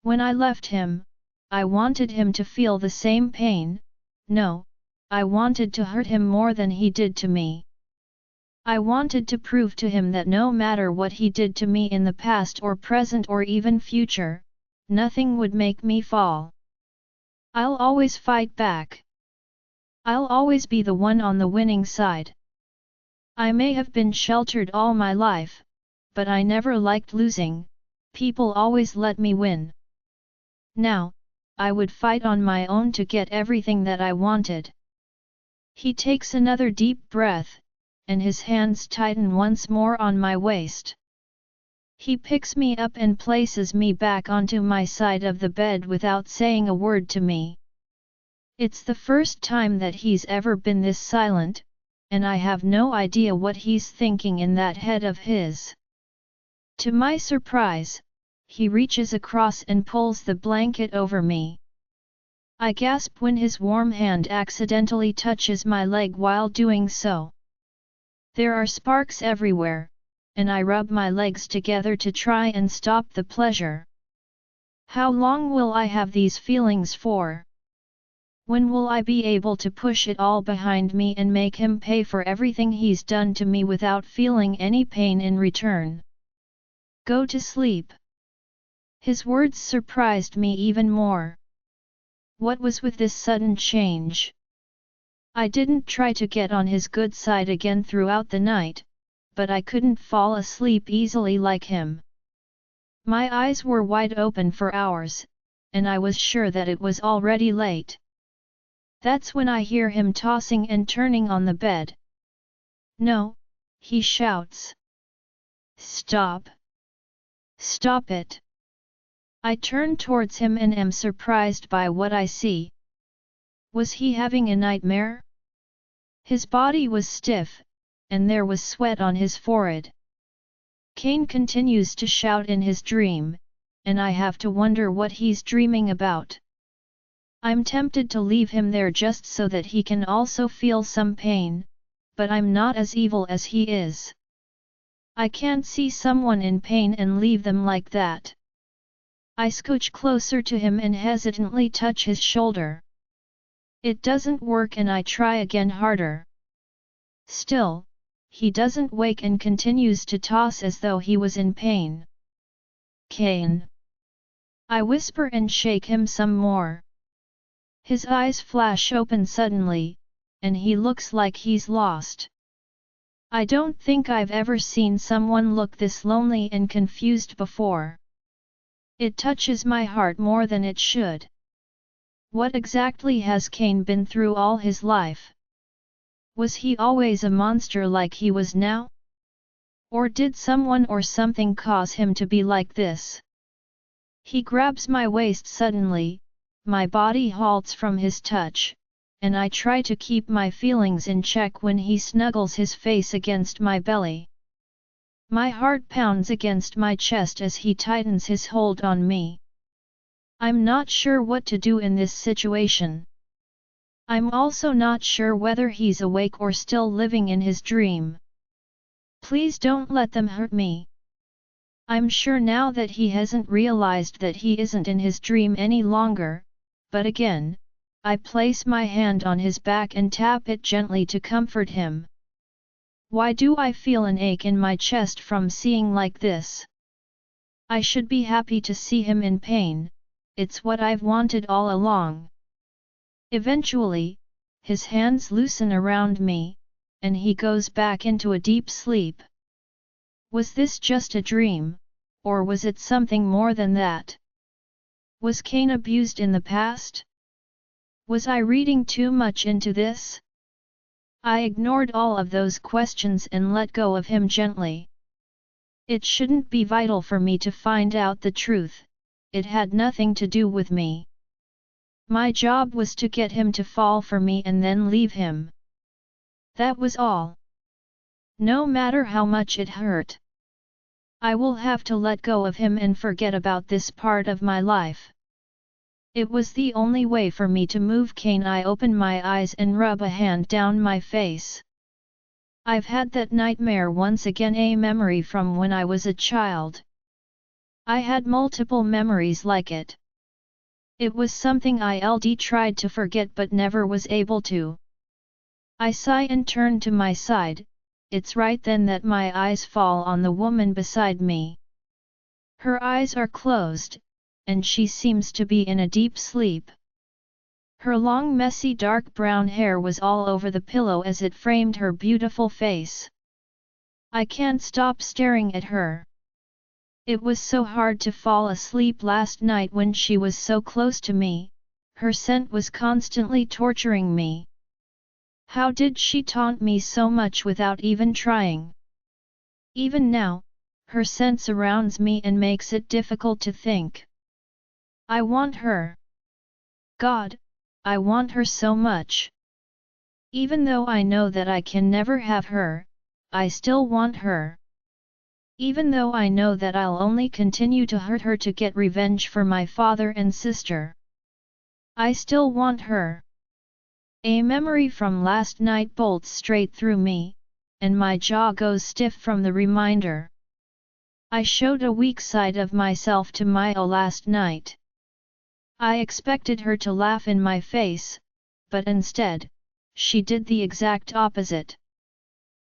When I left him, I wanted him to feel the same pain. No, I wanted to hurt him more than he did to me. I wanted to prove to him that no matter what he did to me in the past or present or even future, nothing would make me fall. I'll always fight back. I'll always be the one on the winning side. I may have been sheltered all my life, but I never liked losing. People always let me win. Now, I would fight on my own to get everything that I wanted. He takes another deep breath, and his hands tighten once more on my waist. He picks me up and places me back onto my side of the bed without saying a word to me. It's the first time that he's ever been this silent, and I have no idea what he's thinking in that head of his. To my surprise, he reaches across and pulls the blanket over me. I gasp when his warm hand accidentally touches my leg while doing so. There are sparks everywhere, and I rub my legs together to try and stop the pleasure. How long will I have these feelings for? When will I be able to push it all behind me and make him pay for everything he's done to me without feeling any pain in return? Go to sleep. His words surprised me even more. What was with this sudden change? I didn't try to get on his good side again throughout the night, but I couldn't fall asleep easily like him. My eyes were wide open for hours, and I was sure that it was already late. That's when I hear him tossing and turning on the bed. "No," he shouts. "Stop! Stop it!" I turn towards him and am surprised by what I see. Was he having a nightmare? His body was stiff, and there was sweat on his forehead. Cain continues to shout in his dream, and I have to wonder what he's dreaming about. I'm tempted to leave him there just so that he can also feel some pain, but I'm not as evil as he is. I can't see someone in pain and leave them like that. I scooch closer to him and hesitantly touch his shoulder. It doesn't work and I try again harder. Still, he doesn't wake and continues to toss as though he was in pain. "Cain!" I whisper and shake him some more. His eyes flash open suddenly, and he looks like he's lost. I don't think I've ever seen someone look this lonely and confused before. It touches my heart more than it should. What exactly has Cain been through all his life? Was he always a monster like he was now? Or did someone or something cause him to be like this? He grabs my waist suddenly, my body halts from his touch, and I try to keep my feelings in check when he snuggles his face against my belly. My heart pounds against my chest as he tightens his hold on me. I'm not sure what to do in this situation. I'm also not sure whether he's awake or still living in his dream. Please don't let them hurt me. I'm sure now that he hasn't realized that he isn't in his dream any longer, but again, I place my hand on his back and tap it gently to comfort him. Why do I feel an ache in my chest from seeing like this? I should be happy to see him in pain, it's what I've wanted all along. Eventually, his hands loosen around me, and he goes back into a deep sleep. Was this just a dream, or was it something more than that? Was Cain abused in the past? Was I reading too much into this? I ignored all of those questions and let go of him gently. It shouldn't be vital for me to find out the truth, it had nothing to do with me. My job was to get him to fall for me and then leave him. That was all. No matter how much it hurt. I will have to let go of him and forget about this part of my life. It was the only way for me to move Cain. I open my eyes and rub a hand down my face. I've had that nightmare once again, a memory from when I was a child. I had multiple memories like it. It was something I tried to forget but never was able to. I sigh and turn to my side. It's right then that my eyes fall on the woman beside me. Her eyes are closed, and she seems to be in a deep sleep. Her long messy dark brown hair was all over the pillow as it framed her beautiful face. I can't stop staring at her. It was so hard to fall asleep last night when she was so close to me, her scent was constantly torturing me. How did she taunt me so much without even trying? Even now, her scent surrounds me and makes it difficult to think. I want her. God, I want her so much. Even though I know that I can never have her, I still want her. Even though I know that I'll only continue to hurt her to get revenge for my father and sister, I still want her. A memory from last night bolts straight through me, and my jaw goes stiff from the reminder. I showed a weak side of myself to Maya last night. I expected her to laugh in my face, but instead, she did the exact opposite.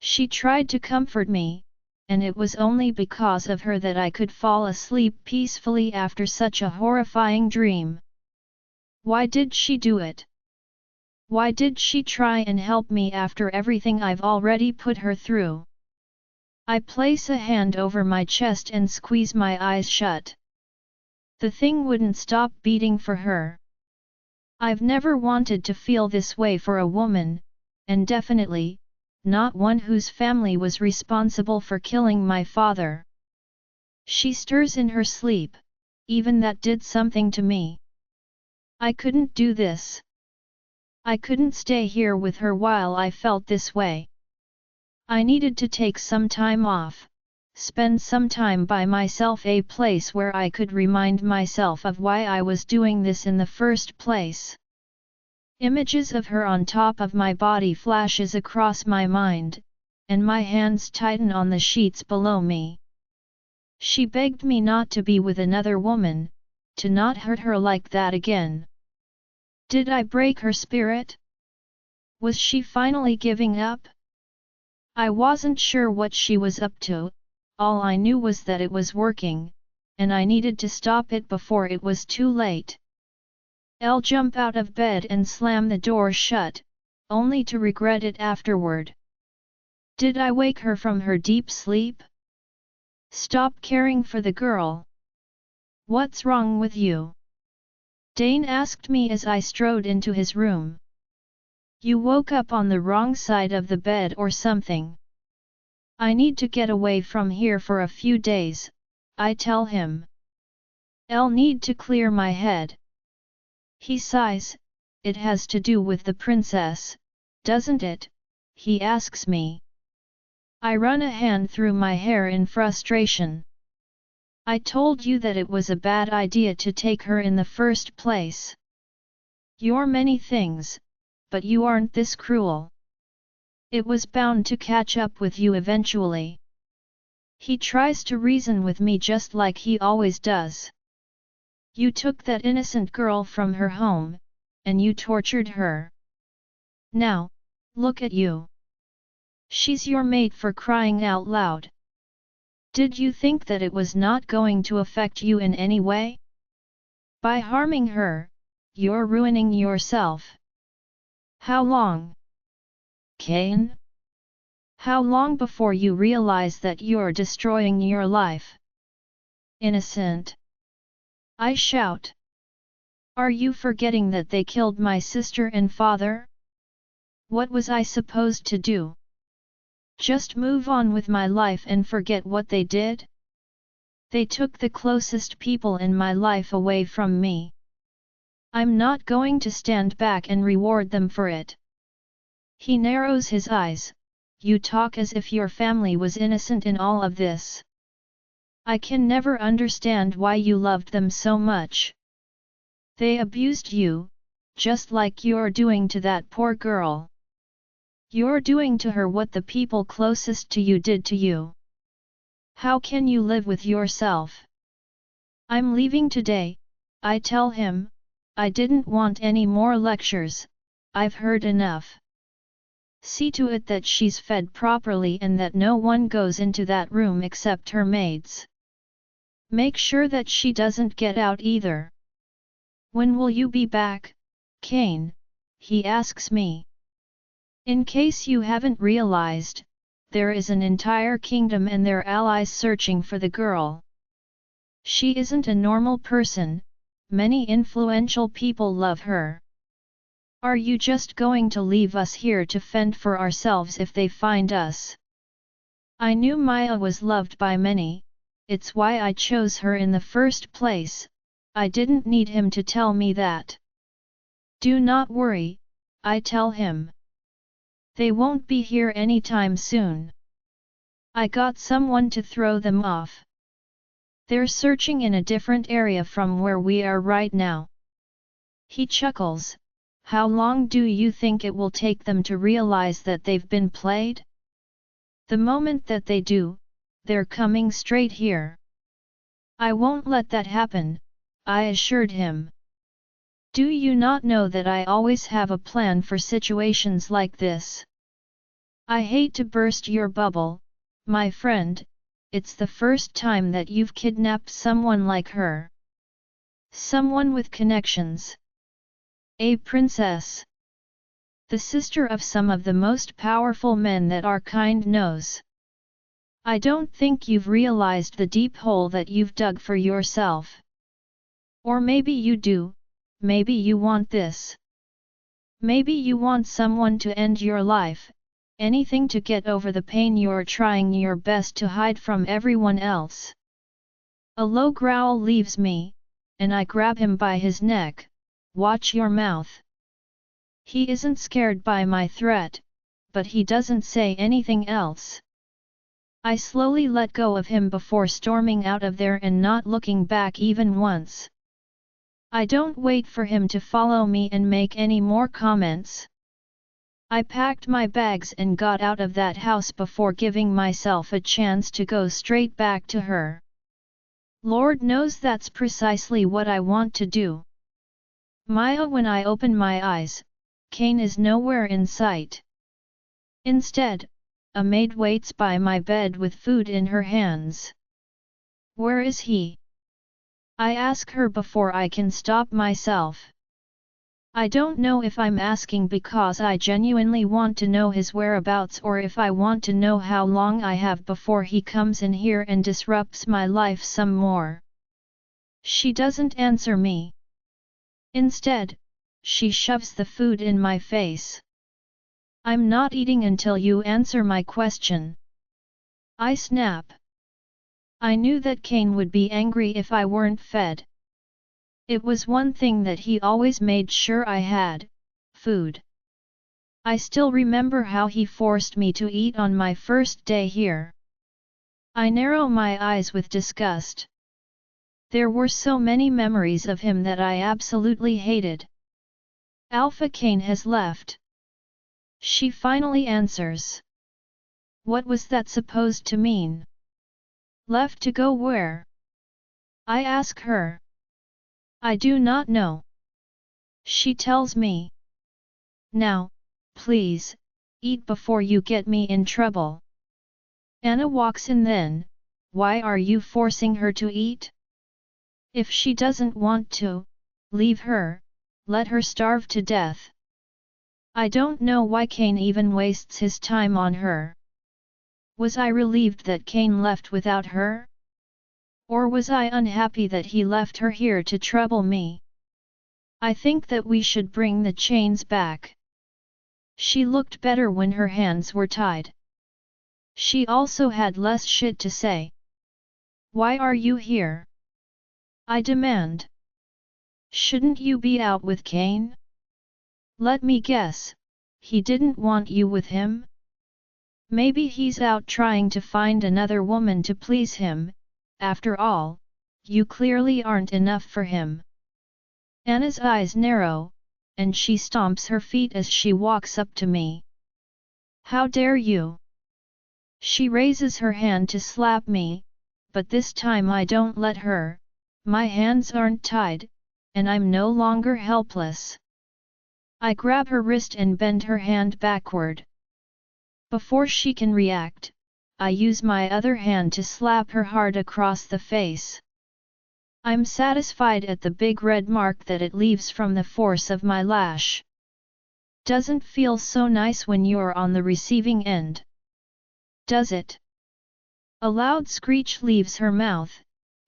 She tried to comfort me, and it was only because of her that I could fall asleep peacefully after such a horrifying dream. Why did she do it? Why did she try and help me after everything I've already put her through? I place a hand over my chest and squeeze my eyes shut. The thing wouldn't stop beating for her. I've never wanted to feel this way for a woman, and definitely, not one whose family was responsible for killing my father. She stirs in her sleep, even that did something to me. I couldn't do this. I couldn't stay here with her while I felt this way. I needed to take some time off, spend some time by myself, a place where I could remind myself of why I was doing this in the first place. Images of her on top of my body flashes across my mind, and my hands tighten on the sheets below me. She begged me not to be with another woman, to not hurt her like that again. Did I break her spirit? Was she finally giving up? I wasn't sure what she was up to, all I knew was that it was working, and I needed to stop it before it was too late. I'll jump out of bed and slam the door shut, only to regret it afterward. Did I wake her from her deep sleep? Stop caring for the girl. What's wrong with you? Dane asked me as I strode into his room. You woke up on the wrong side of the bed or something. I need to get away from here for a few days, I tell him. I'll need to clear my head. He sighs. It has to do with the princess, doesn't it? He asks me. I run a hand through my hair in frustration. I told you that it was a bad idea to take her in the first place. You're many things, but you aren't this cruel. It was bound to catch up with you eventually. He tries to reason with me just like he always does. You took that innocent girl from her home, and you tortured her. Now, look at you. She's your mate, for crying out loud. Did you think that it was not going to affect you in any way? By harming her, you're ruining yourself. How long? Cain? How long before you realize that you're destroying your life? Innocent! I shout. Are you forgetting that they killed my sister and father? What was I supposed to do? Just move on with my life and forget what they did? They took the closest people in my life away from me. I'm not going to stand back and reward them for it. He narrows his eyes. You talk as if your family was innocent in all of this. I can never understand why you loved them so much. They abused you, just like you're doing to that poor girl. You're doing to her what the people closest to you did to you. How can you live with yourself? I'm leaving today, I tell him. I didn't want any more lectures, I've heard enough. See to it that she's fed properly and that no one goes into that room except her maids. Make sure that she doesn't get out either. When will you be back, Cain? He asks me. In case you haven't realized, there is an entire kingdom and their allies searching for the girl. She isn't a normal person, many influential people love her. Are you just going to leave us here to fend for ourselves if they find us? I knew Maya was loved by many, it's why I chose her in the first place. I didn't need him to tell me that. Do not worry, I tell him. They won't be here anytime soon. I got someone to throw them off. They're searching in a different area from where we are right now. He chuckles. How long do you think it will take them to realize that they've been played? The moment that they do, they're coming straight here. I won't let that happen, I assured him. Do you not know that I always have a plan for situations like this? I hate to burst your bubble, my friend, it's the first time that you've kidnapped someone like her. Someone with connections. A princess. The sister of some of the most powerful men that our kind knows. I don't think you've realized the deep hole that you've dug for yourself. Or maybe you do, maybe you want this. Maybe you want someone to end your life, anything to get over the pain you're trying your best to hide from everyone else. A low growl leaves me, and I grab him by his neck. Watch your mouth. He isn't scared by my threat, but he doesn't say anything else. I slowly let go of him before storming out of there and not looking back even once. I don't wait for him to follow me and make any more comments. I packed my bags and got out of that house before giving myself a chance to go straight back to her. Lord knows that's precisely what I want to do. Maya, when I open my eyes, Cain is nowhere in sight. Instead, a maid waits by my bed with food in her hands. Where is he? I ask her before I can stop myself. I don't know if I'm asking because I genuinely want to know his whereabouts or if I want to know how long I have before he comes in here and disrupts my life some more. She doesn't answer me. Instead, she shoves the food in my face. I'm not eating until you answer my question. I snap. I knew that Cain would be angry if I weren't fed. It was one thing that he always made sure I had: food. I still remember how he forced me to eat on my first day here. I narrow my eyes with disgust. There were so many memories of him that I absolutely hated. Alpha Cain has left. She finally answers. What was that supposed to mean? Left to go where? I ask her. I do not know. She tells me. Now, please, eat before you get me in trouble. Anna walks in then. Why are you forcing her to eat? If she doesn't want to, leave her, let her starve to death. I don't know why Cain even wastes his time on her. Was I relieved that Cain left without her? Or was I unhappy that he left her here to trouble me? I think that we should bring the chains back. She looked better when her hands were tied. She also had less shit to say. Why are you here? I demand. Shouldn't you be out with Cain? Let me guess, he didn't want you with him? Maybe he's out trying to find another woman to please him. After all, you clearly aren't enough for him. Anna's eyes narrow, and she stomps her feet as she walks up to me. How dare you? She raises her hand to slap me, but this time I don't let her. My hands aren't tied, and I'm no longer helpless. I grab her wrist and bend her hand backward. Before she can react, I use my other hand to slap her hard across the face. I'm satisfied at the big red mark that it leaves from the force of my lash. Doesn't feel so nice when you're on the receiving end. Does it? A loud screech leaves her mouth,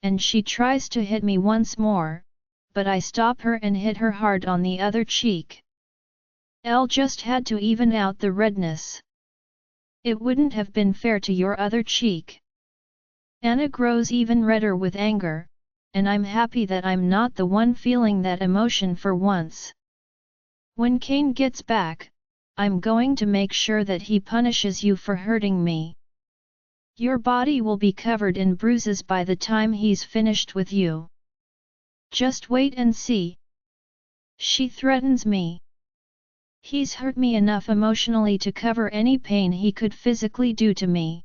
and she tries to hit me once more, but I stop her and hit her hard on the other cheek. Elle just had to even out the redness. It wouldn't have been fair to your other cheek. Anna grows even redder with anger, and I'm happy that I'm not the one feeling that emotion for once. When Cain gets back, I'm going to make sure that he punishes you for hurting me. Your body will be covered in bruises by the time he's finished with you. Just wait and see. She threatens me. He's hurt me enough emotionally to cover any pain he could physically do to me.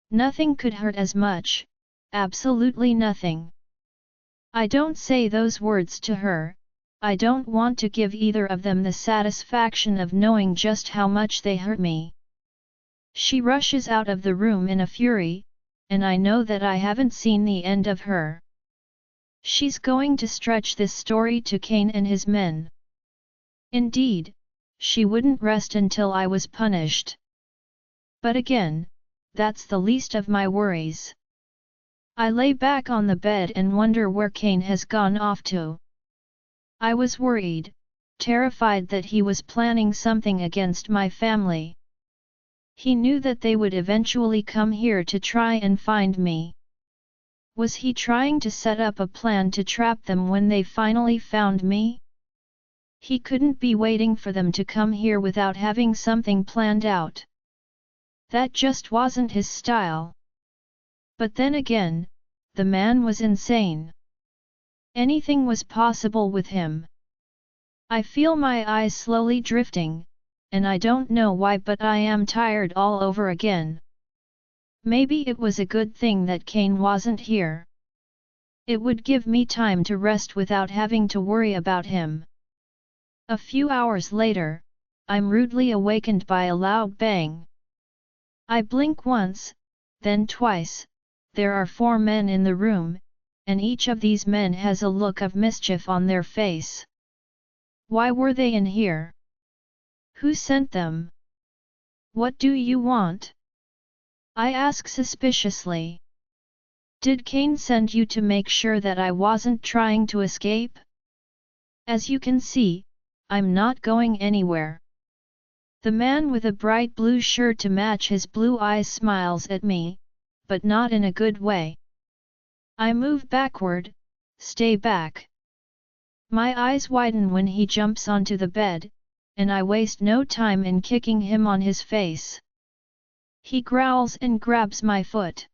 Nothing could hurt as much, absolutely nothing. I don't say those words to her. I don't want to give either of them the satisfaction of knowing just how much they hurt me. She rushes out of the room in a fury, and I know that I haven't seen the end of her. She's going to stretch this story to Cain and his men. Indeed, she wouldn't rest until I was punished. But again, that's the least of my worries. I lay back on the bed and wonder where Cain has gone off to. I was worried, terrified that he was planning something against my family. He knew that they would eventually come here to try and find me. Was he trying to set up a plan to trap them when they finally found me? He couldn't be waiting for them to come here without having something planned out. That just wasn't his style. But then again, the man was insane. Anything was possible with him. I feel my eyes slowly drifting, and I don't know why, but I am tired all over again. Maybe it was a good thing that Cain wasn't here. It would give me time to rest without having to worry about him. A few hours later, I'm rudely awakened by a loud bang. I blink once, then twice. There are 4 men in the room, and each of these men has a look of mischief on their face. Why were they in here? Who sent them? What do you want? I ask suspiciously. Did Cain send you to make sure that I wasn't trying to escape? As you can see, I'm not going anywhere. The man with a bright blue shirt to match his blue eyes smiles at me, but not in a good way. I move backward, stay back. My eyes widen when he jumps onto the bed, and I waste no time in kicking him on his face. He growls and grabs my foot.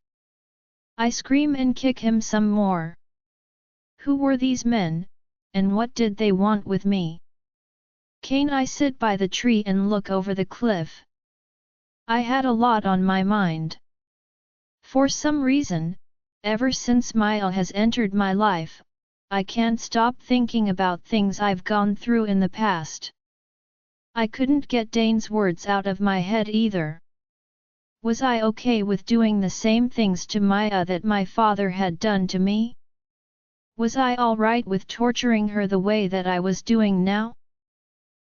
I scream and kick him some more. Who were these men, and what did they want with me? Cain. I sit by the tree and look over the cliff. I had a lot on my mind. For some reason, ever since Maya has entered my life, I can't stop thinking about things I've gone through in the past. I couldn't get Dane's words out of my head either. Was I okay with doing the same things to Maya that my father had done to me? Was I alright with torturing her the way that I was doing now?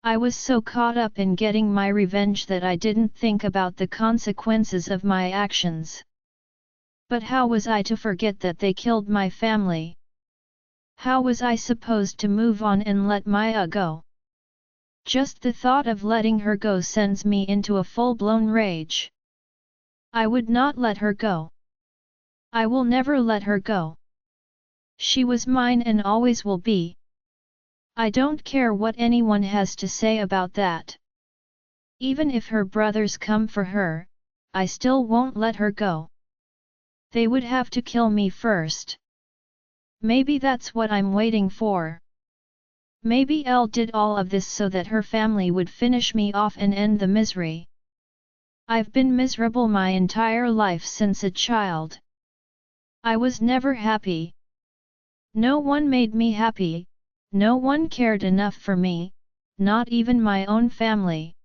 I was so caught up in getting my revenge that I didn't think about the consequences of my actions. But how was I to forget that they killed my family? How was I supposed to move on and let Maya go? Just the thought of letting her go sends me into a full-blown rage. I would not let her go. I will never let her go. She was mine and always will be. I don't care what anyone has to say about that. Even if her brothers come for her, I still won't let her go. They would have to kill me first. Maybe that's what I'm waiting for. Maybe Elle did all of this so that her family would finish me off and end the misery. I've been miserable my entire life since a child. I was never happy. No one made me happy, no one cared enough for me, not even my own family.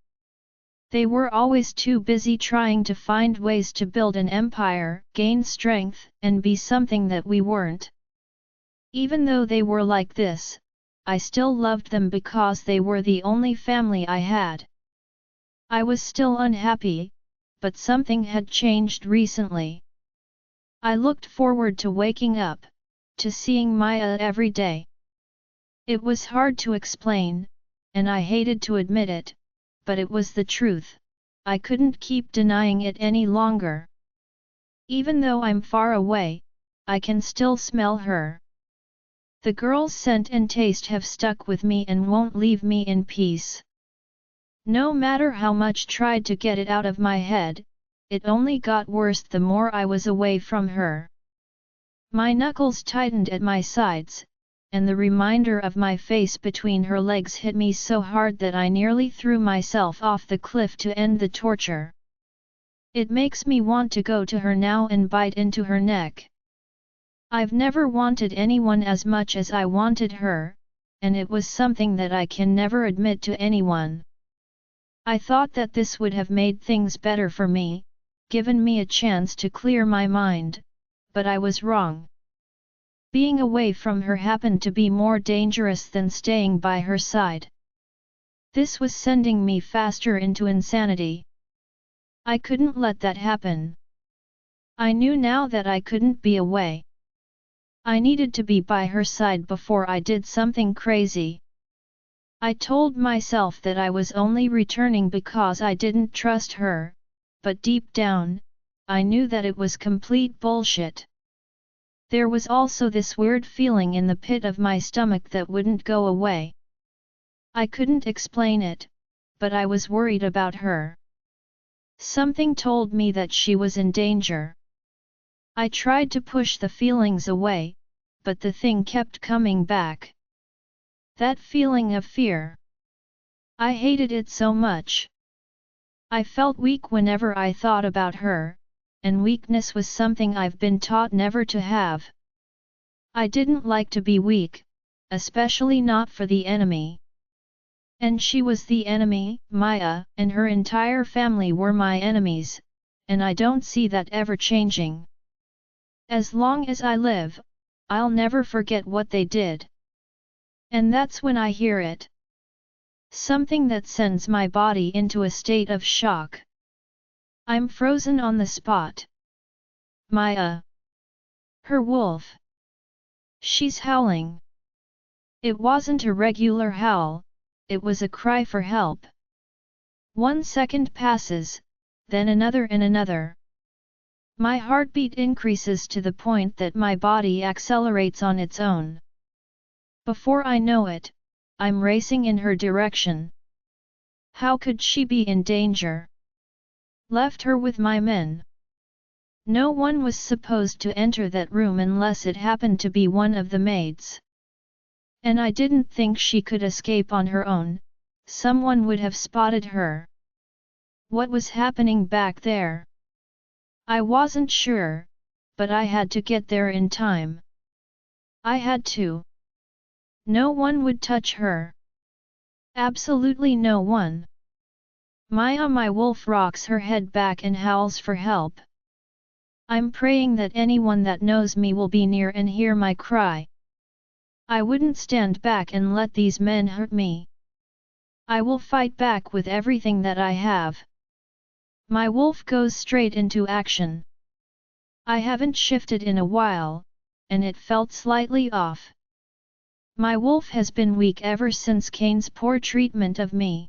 They were always too busy trying to find ways to build an empire, gain strength, and be something that we weren't. Even though they were like this, I still loved them because they were the only family I had. I was still unhappy, but something had changed recently. I looked forward to waking up, to seeing Maya every day. It was hard to explain, and I hated to admit it, but it was the truth. I couldn't keep denying it any longer. Even though I'm far away, I can still smell her. The girl's scent and taste have stuck with me and won't leave me in peace. No matter how much tried to get it out of my head, it only got worse the more I was away from her. My knuckles tightened at my sides, and the reminder of my face between her legs hit me so hard that I nearly threw myself off the cliff to end the torture. It makes me want to go to her now and bite into her neck. I've never wanted anyone as much as I wanted her, and it was something that I can never admit to anyone. I thought that this would have made things better for me, given me a chance to clear my mind, but I was wrong. Being away from her happened to be more dangerous than staying by her side. This was sending me faster into insanity. I couldn't let that happen. I knew now that I couldn't be away. I needed to be by her side before I did something crazy. I told myself that I was only returning because I didn't trust her, but deep down, I knew that it was complete bullshit. There was also this weird feeling in the pit of my stomach that wouldn't go away. I couldn't explain it, but I was worried about her. Something told me that she was in danger. I tried to push the feelings away, but the thing kept coming back. That feeling of fear. I hated it so much. I felt weak whenever I thought about her, and weakness was something I've been taught never to have. I didn't like to be weak, especially not for the enemy. And she was the enemy. Maya and her entire family were my enemies, and I don't see that ever changing. As long as I live, I'll never forget what they did. And that's when I hear it. Something that sends my body into a state of shock. I'm frozen on the spot. Maya. Her wolf. She's howling. It wasn't a regular howl, it was a cry for help. 1 second passes, then another and another. My heartbeat increases to the point that my body accelerates on its own. Before I know it, I'm racing in her direction. How could she be in danger? Left her with my men. No one was supposed to enter that room unless it happened to be one of the maids. And I didn't think she could escape on her own, someone would have spotted her. What was happening back there? I wasn't sure, but I had to get there in time. I had to. No one would touch her. Absolutely no one. Maya, my wolf, rocks her head back and howls for help. I'm praying that anyone that knows me will be near and hear my cry. I wouldn't stand back and let these men hurt me. I will fight back with everything that I have. My wolf goes straight into action. I haven't shifted in a while, and it felt slightly off. My wolf has been weak ever since Cain's poor treatment of me.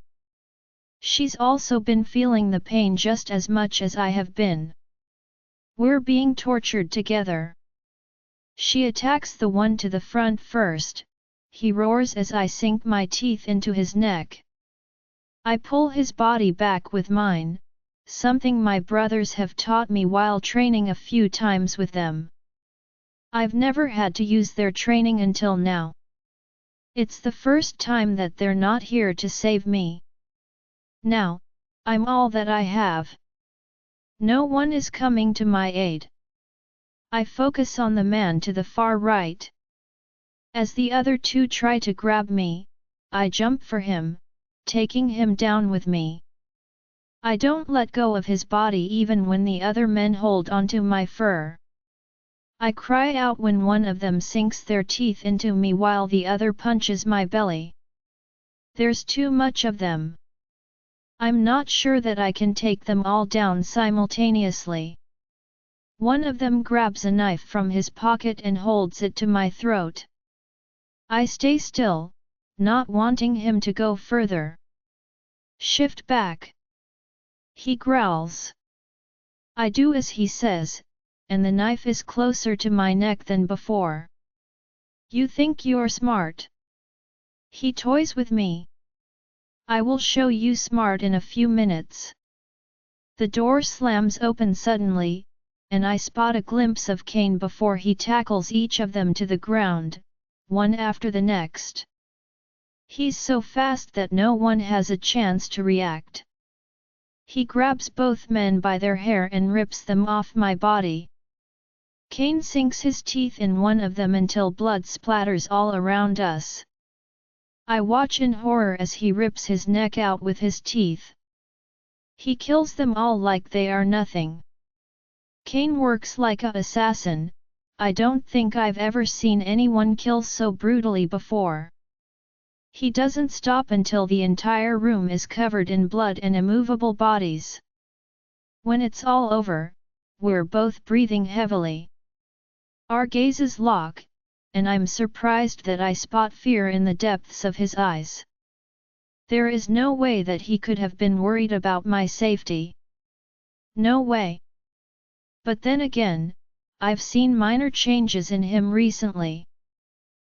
She's also been feeling the pain just as much as I have been. We're being tortured together. She attacks the one to the front first. He roars as I sink my teeth into his neck. I pull his body back with mine, something my brothers have taught me while training a few times with them. I've never had to use their training until now. It's the first time that they're not here to save me. Now, I'm all that I have. No one is coming to my aid. I focus on the man to the far right. As the other two try to grab me, I jump for him, taking him down with me. I don't let go of his body even when the other men hold onto my fur. I cry out when one of them sinks their teeth into me while the other punches my belly. There's too much of them. I'm not sure that I can take them all down simultaneously. One of them grabs a knife from his pocket and holds it to my throat. I stay still, not wanting him to go further. Shift back. He growls. I do as he says, and the knife is closer to my neck than before. You think you're smart? He toys with me. I will show you smart in a few minutes. The door slams open suddenly, and I spot a glimpse of Cain before he tackles each of them to the ground, one after the next. He's so fast that no one has a chance to react. He grabs both men by their hair and rips them off my body. Cain sinks his teeth in one of them until blood splatters all around us. I watch in horror as he rips his neck out with his teeth. He kills them all like they are nothing. Cain works like a assassin. I don't think I've ever seen anyone kill so brutally before. He doesn't stop until the entire room is covered in blood and immovable bodies. When it's all over, we're both breathing heavily. Our gazes lock, and I'm surprised that I spot fear in the depths of his eyes. There is no way that he could have been worried about my safety. No way. But then again, I've seen minor changes in him recently.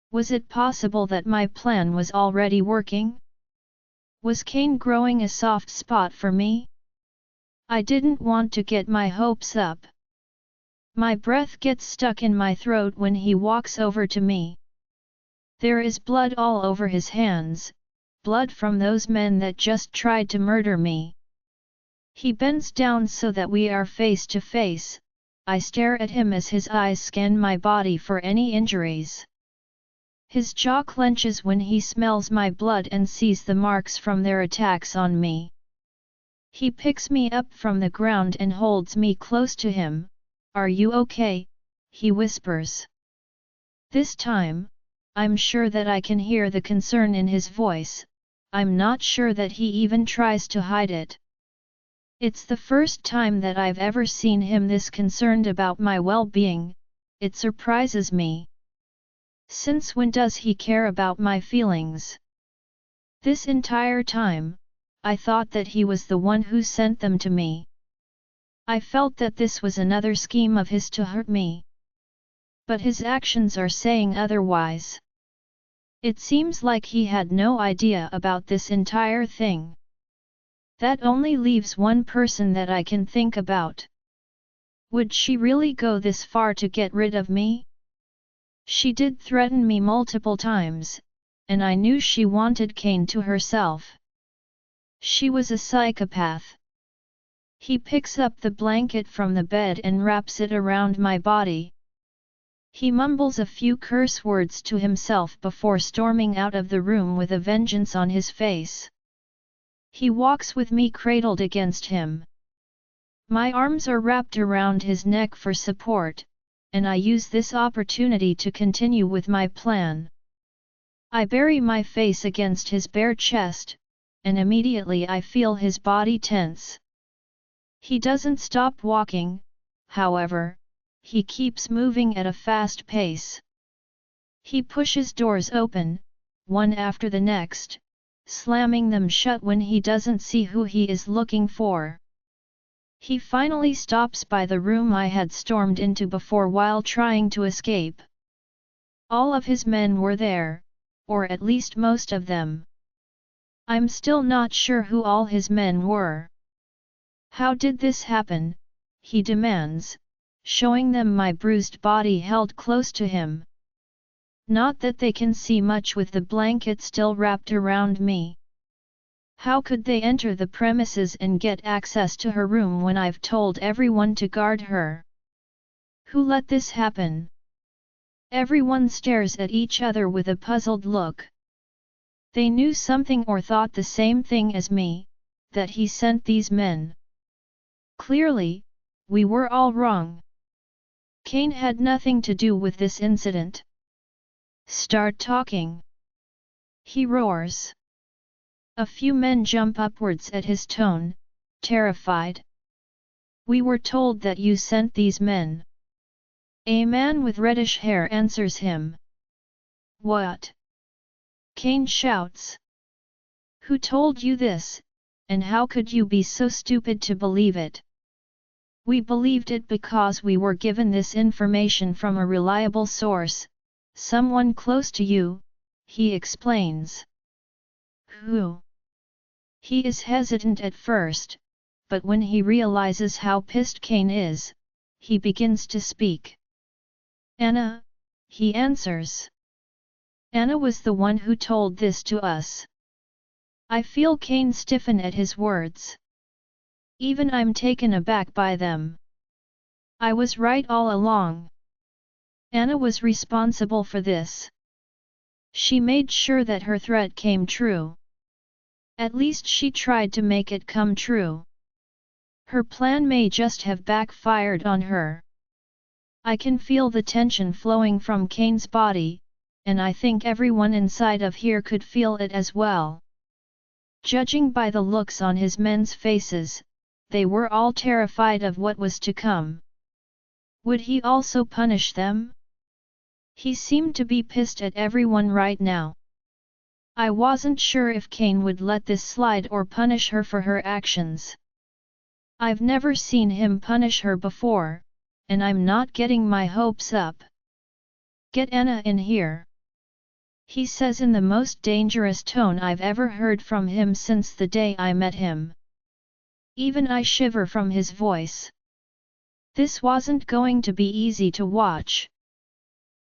Was it possible that my plan was already working? Was Cain growing a soft spot for me? I didn't want to get my hopes up. My breath gets stuck in my throat when he walks over to me. There is blood all over his hands, blood from those men that just tried to murder me. He bends down so that we are face to face. I stare at him as his eyes scan my body for any injuries. His jaw clenches when he smells my blood and sees the marks from their attacks on me. He picks me up from the ground and holds me close to him. "Are you okay?" he whispers. This time, I'm sure that I can hear the concern in his voice. I'm not sure that he even tries to hide it. It's the first time that I've ever seen him this concerned about my well-being. It surprises me. Since when does he care about my feelings? This entire time, I thought that he was the one who sent them to me. I felt that this was another scheme of his to hurt me. But his actions are saying otherwise. It seems like he had no idea about this entire thing. That only leaves one person that I can think about. Would she really go this far to get rid of me? She did threaten me multiple times, and I knew she wanted Cain to herself. She was a psychopath. He picks up the blanket from the bed and wraps it around my body. He mumbles a few curse words to himself before storming out of the room with a vengeance on his face. He walks with me cradled against him. My arms are wrapped around his neck for support, and I use this opportunity to continue with my plan. I bury my face against his bare chest, and immediately I feel his body tense. He doesn't stop walking, however, he keeps moving at a fast pace. He pushes doors open, one after the next, slamming them shut when he doesn't see who he is looking for. He finally stops by the room I had stormed into before while trying to escape. All of his men were there, or at least most of them. I'm still not sure who all his men were. "How did this happen?" he demands, showing them my bruised body held close to him. Not that they can see much with the blanket still wrapped around me. How could they enter the premises and get access to her room when I've told everyone to guard her? Who let this happen? Everyone stares at each other with a puzzled look. They knew something or thought the same thing as me, that he sent these men. Clearly, we were all wrong. Cain had nothing to do with this incident. "Start talking!" he roars. A few men jump upwards at his tone, terrified. "We were told that you sent these men." A man with reddish hair answers him. "What?" Cain shouts. "Who told you this, and how could you be so stupid to believe it?" "We believed it because we were given this information from a reliable source, someone close to you," he explains. "Who?" He is hesitant at first, but when he realizes how pissed Cain is, he begins to speak. "Anna," he answers. "Anna was the one who told this to us." I feel Cain stiffen at his words. Even I'm taken aback by them. I was right all along. Anna was responsible for this. She made sure that her threat came true. At least she tried to make it come true. Her plan may just have backfired on her. I can feel the tension flowing from Cain's body, and I think everyone inside of here could feel it as well. Judging by the looks on his men's faces, they were all terrified of what was to come. Would he also punish them? He seemed to be pissed at everyone right now. I wasn't sure if Cain would let this slide or punish her for her actions. I've never seen him punish her before, and I'm not getting my hopes up. Get Anna in here, he says in the most dangerous tone I've ever heard from him since the day I met him. Even I shiver from his voice. This wasn't going to be easy to watch.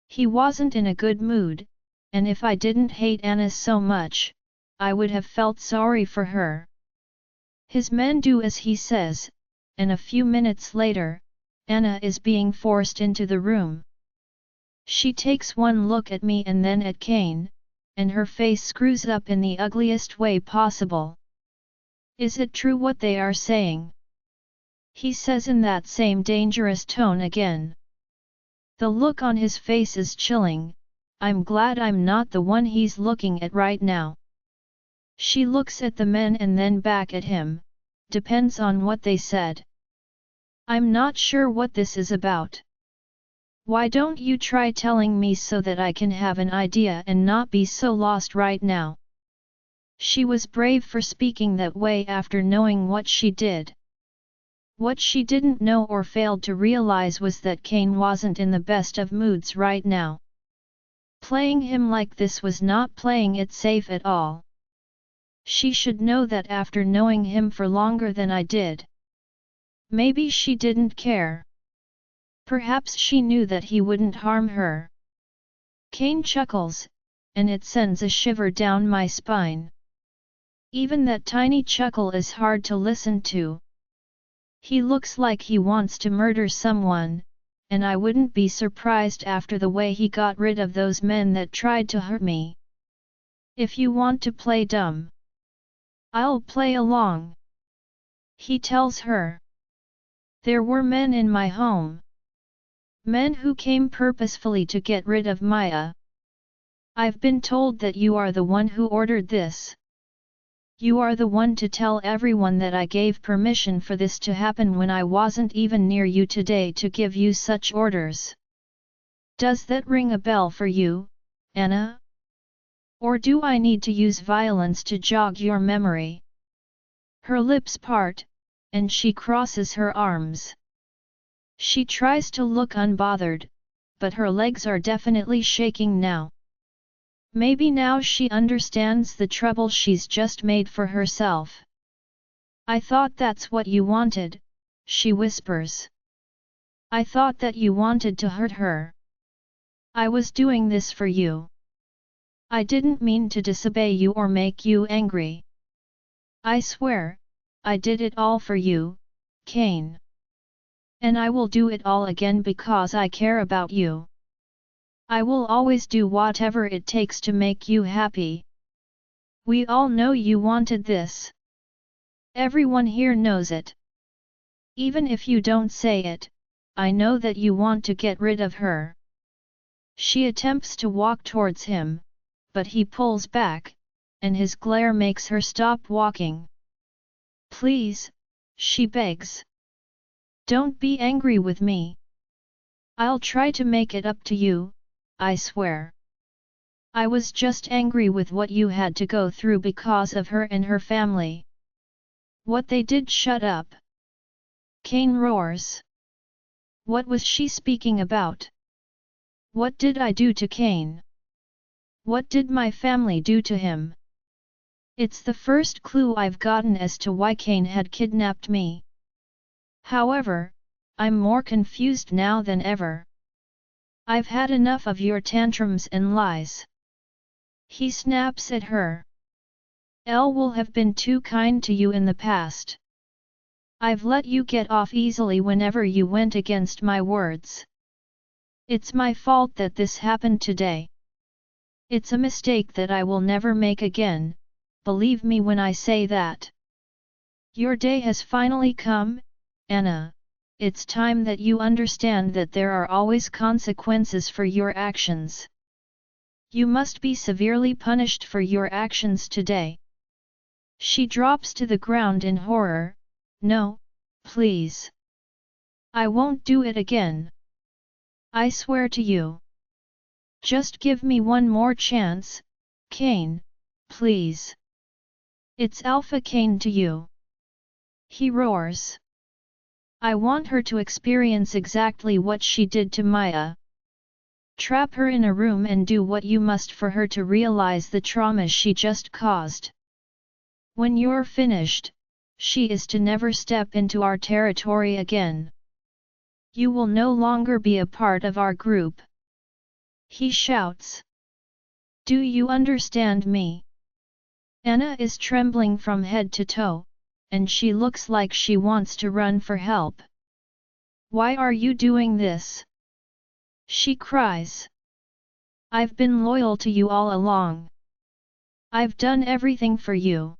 He wasn't in a good mood, and if I didn't hate Anna so much, I would have felt sorry for her. His men do as he says, and a few minutes later, Anna is being forced into the room. She takes one look at me and then at Cain, and her face screws up in the ugliest way possible. Is it true what they are saying? He says in that same dangerous tone again. The look on his face is chilling. I'm glad I'm not the one he's looking at right now. She looks at the men and then back at him, depends on what they said. I'm not sure what this is about. Why don't you try telling me so that I can have an idea and not be so lost right now? She was brave for speaking that way after knowing what she did. What she didn't know or failed to realize was that Cain wasn't in the best of moods right now. Playing him like this was not playing it safe at all. She should know that after knowing him for longer than I did. Maybe she didn't care. Perhaps she knew that he wouldn't harm her. Cain chuckles, and it sends a shiver down my spine. Even that tiny chuckle is hard to listen to. He looks like he wants to murder someone, and I wouldn't be surprised after the way he got rid of those men that tried to hurt me. If you want to play dumb, I'll play along, he tells her. There were men in my home. Men who came purposefully to get rid of Maya. I've been told that you are the one who ordered this. You are the one to tell everyone that I gave permission for this to happen when I wasn't even near you today to give you such orders. Does that ring a bell for you, Anna? Or do I need to use violence to jog your memory? Her lips part, and she crosses her arms. She tries to look unbothered, but her legs are definitely shaking now. Maybe now she understands the trouble she's just made for herself. I thought that's what you wanted, she whispers. I thought that you wanted to hurt her. I was doing this for you. I didn't mean to disobey you or make you angry. I swear, I did it all for you, Cain. And I will do it all again because I care about you. I will always do whatever it takes to make you happy. We all know you wanted this. Everyone here knows it. Even if you don't say it, I know that you want to get rid of her. She attempts to walk towards him, but he pulls back, and his glare makes her stop walking. Please, she begs. Don't be angry with me. I'll try to make it up to you, I swear. I was just angry with what you had to go through because of her and her family. What they did. Shut up. Cain roars. What was she speaking about? What did I do to Cain? What did my family do to him? It's the first clue I've gotten as to why Cain had kidnapped me. However, I'm more confused now than ever. I've had enough of your tantrums and lies. He snaps at her. Elle will have been too kind to you in the past. I've let you get off easily whenever you went against my words. It's my fault that this happened today. It's a mistake that I will never make again, believe me when I say that. Your day has finally come, Anna, it's time that you understand that there are always consequences for your actions. You must be severely punished for your actions today. She drops to the ground in horror. No, please. I won't do it again. I swear to you. Just give me one more chance, Cain, please. It's Alpha Cain to you. He roars. I want her to experience exactly what she did to Maya. Trap her in a room and do what you must for her to realize the trauma she just caused. When you're finished, she is to never step into our territory again. You will no longer be a part of our group. He shouts. Do you understand me? Anna is trembling from head to toe, and she looks like she wants to run for help. Why are you doing this? She cries. I've been loyal to you all along. I've done everything for you.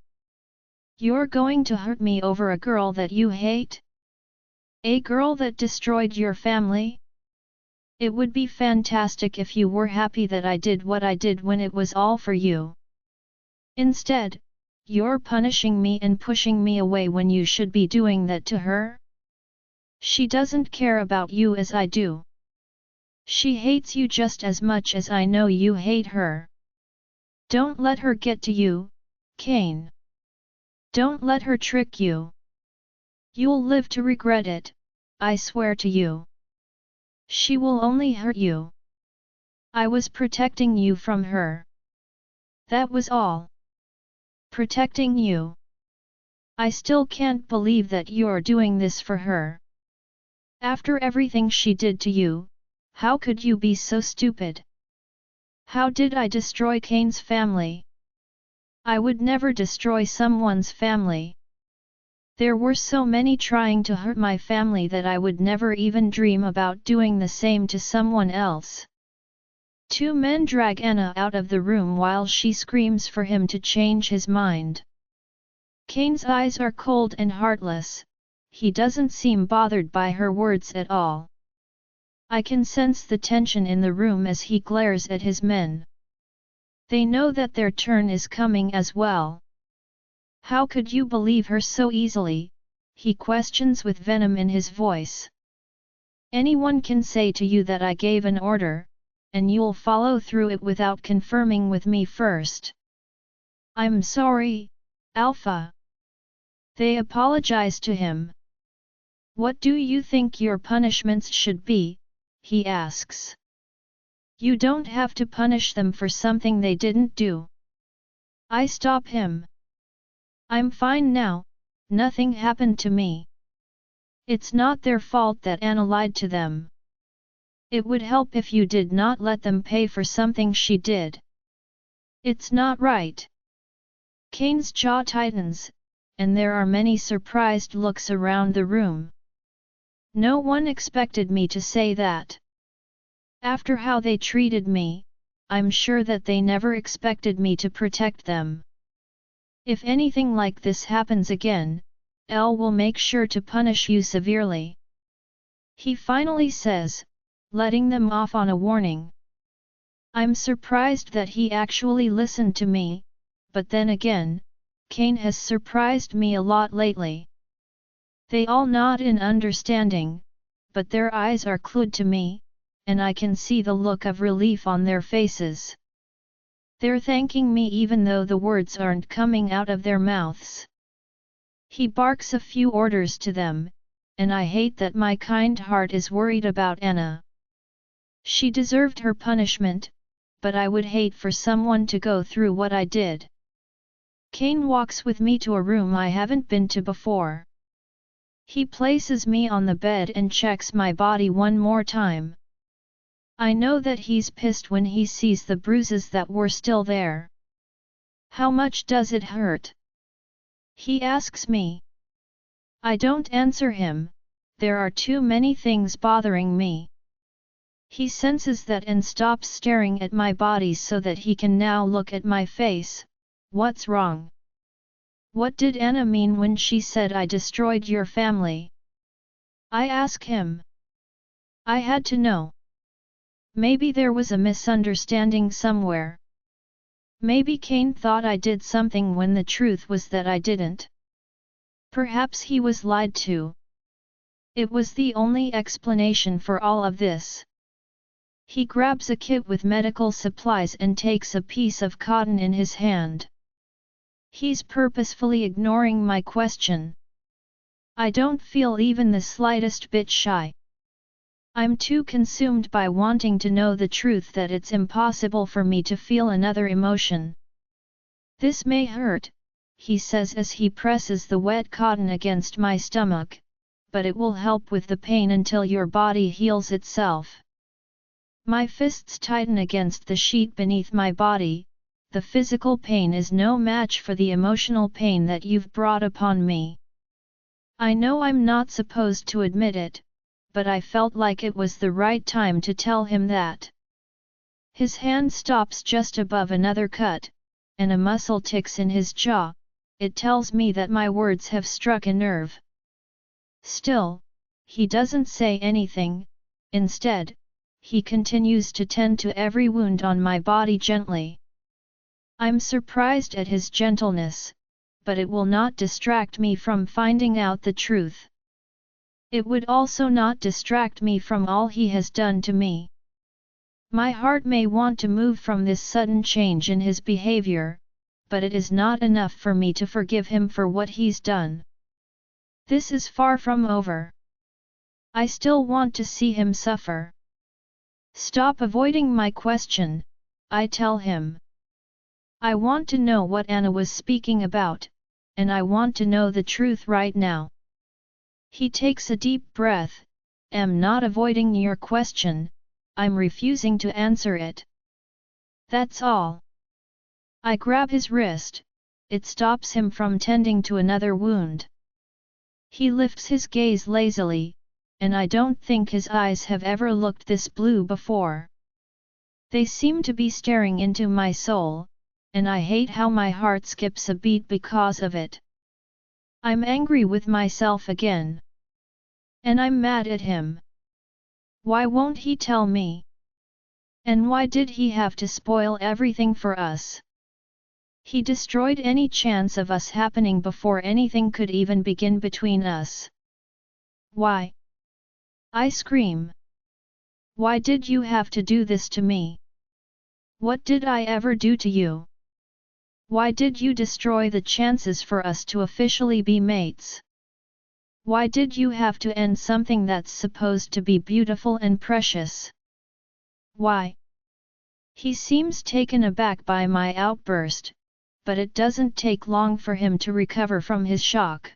You're going to hurt me over a girl that you hate? A girl that destroyed your family? It would be fantastic if you were happy that I did what I did when it was all for you. Instead, you're punishing me and pushing me away when you should be doing that to her? She doesn't care about you as I do. She hates you just as much as I know you hate her. Don't let her get to you, Cain. Don't let her trick you. You'll live to regret it, I swear to you. She will only hurt you. I was protecting you from her. That was all. Protecting you. I still can't believe that you're doing this for her. After everything she did to you, how could you be so stupid? How did I destroy Cain's family? I would never destroy someone's family. There were so many trying to hurt my family that I would never even dream about doing the same to someone else. Two men drag Anna out of the room while she screams for him to change his mind. Cain's eyes are cold and heartless. He doesn't seem bothered by her words at all. I can sense the tension in the room as he glares at his men. They know that their turn is coming as well. How could you believe her so easily? He questions with venom in his voice. Anyone can say to you that I gave an order, and you'll follow through it without confirming with me first. I'm sorry, Alpha. They apologize to him. What do you think your punishments should be? He asks. You don't have to punish them for something they didn't do. I stop him. I'm fine now, nothing happened to me. It's not their fault that Anna lied to them. It would help if you did not let them pay for something she did. It's not right. Cain's jaw tightens, and there are many surprised looks around the room. No one expected me to say that. After how they treated me, I'm sure that they never expected me to protect them. If anything like this happens again, Elle will make sure to punish you severely. He finally says, letting them off on a warning. I'm surprised that he actually listened to me, but then again, Cain has surprised me a lot lately. They all nod in understanding, but their eyes are glued to me, and I can see the look of relief on their faces. They're thanking me even though the words aren't coming out of their mouths. He barks a few orders to them, and I hate that my kind heart is worried about Anna. She deserved her punishment, but I would hate for someone to go through what I did. Cain walks with me to a room I haven't been to before. He places me on the bed and checks my body one more time. I know that he's pissed when he sees the bruises that were still there. How much does it hurt? He asks me. I don't answer him, there are too many things bothering me. He senses that and stops staring at my body so that he can now look at my face. What's wrong? What did Anna mean when she said I destroyed your family? I ask him. I had to know. Maybe there was a misunderstanding somewhere. Maybe Cain thought I did something when the truth was that I didn't. Perhaps he was lied to. It was the only explanation for all of this. He grabs a kit with medical supplies and takes a piece of cotton in his hand. He's purposefully ignoring my question. I don't feel even the slightest bit shy. I'm too consumed by wanting to know the truth that it's impossible for me to feel another emotion. This may hurt, he says as he presses the wet cotton against my stomach, but it will help with the pain until your body heals itself. My fists tighten against the sheet beneath my body. The physical pain is no match for the emotional pain that you've brought upon me. I know I'm not supposed to admit it, but I felt like it was the right time to tell him that. His hand stops just above another cut, and a muscle ticks in his jaw. It tells me that my words have struck a nerve. Still, he doesn't say anything. Instead, he continues to tend to every wound on my body gently. I'm surprised at his gentleness, but it will not distract me from finding out the truth. It would also not distract me from all he has done to me. My heart may want to move from this sudden change in his behavior, but it is not enough for me to forgive him for what he's done. This is far from over. I still want to see him suffer. Stop avoiding my question, I tell him. I want to know what Anna was speaking about, and I want to know the truth right now. He takes a deep breath. I'm not avoiding your question, I'm refusing to answer it. That's all. I grab his wrist. It stops him from tending to another wound. He lifts his gaze lazily, and I don't think his eyes have ever looked this blue before. They seem to be staring into my soul, and I hate how my heart skips a beat because of it. I'm angry with myself again. And I'm mad at him. Why won't he tell me? And why did he have to spoil everything for us? He destroyed any chance of us happening before anything could even begin between us. Why? I scream. Why did you have to do this to me? What did I ever do to you? Why did you destroy the chances for us to officially be mates? Why did you have to end something that's supposed to be beautiful and precious? Why? He seems taken aback by my outburst, but it doesn't take long for him to recover from his shock.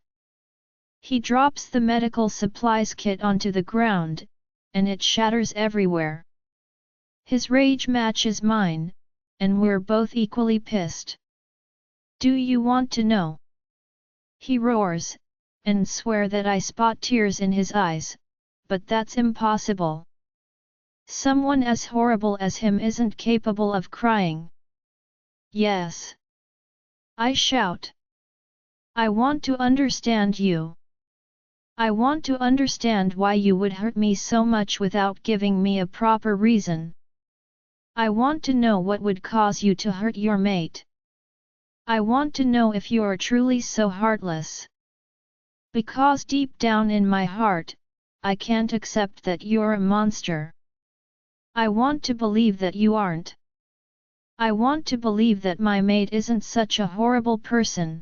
He drops the medical supplies kit onto the ground, and it shatters everywhere. His rage matches mine, and we're both equally pissed. Do you want to know? He roars, and swear that I spot tears in his eyes, but that's impossible. Someone as horrible as him isn't capable of crying. Yes. I shout. I want to understand you. I want to understand why you would hurt me so much without giving me a proper reason. I want to know what would cause you to hurt your mate. I want to know if you're truly so heartless. Because deep down in my heart, I can't accept that you're a monster. I want to believe that you aren't. I want to believe that my mate isn't such a horrible person.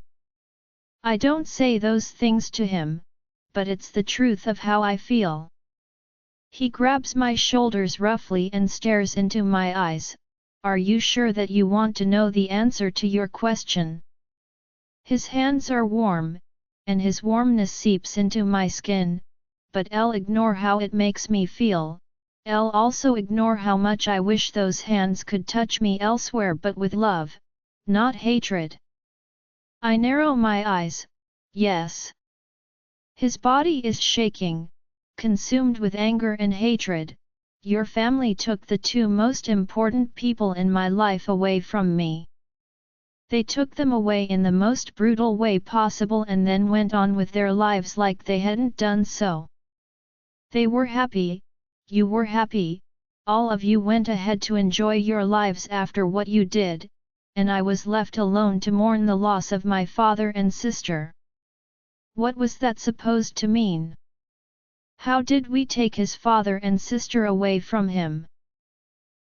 I don't say those things to him, but it's the truth of how I feel. He grabs my shoulders roughly and stares into my eyes. Are you sure that you want to know the answer to your question? His hands are warm, and his warmness seeps into my skin, but I'll ignore how it makes me feel. I'll also ignore how much I wish those hands could touch me elsewhere but with love, not hatred. I narrow my eyes. Yes. His body is shaking, consumed with anger and hatred. Your family took the two most important people in my life away from me. They took them away in the most brutal way possible and then went on with their lives like they hadn't done so. They were happy, you were happy, all of you went ahead to enjoy your lives after what you did, and I was left alone to mourn the loss of my father and sister. What was that supposed to mean? How did we take his father and sister away from him?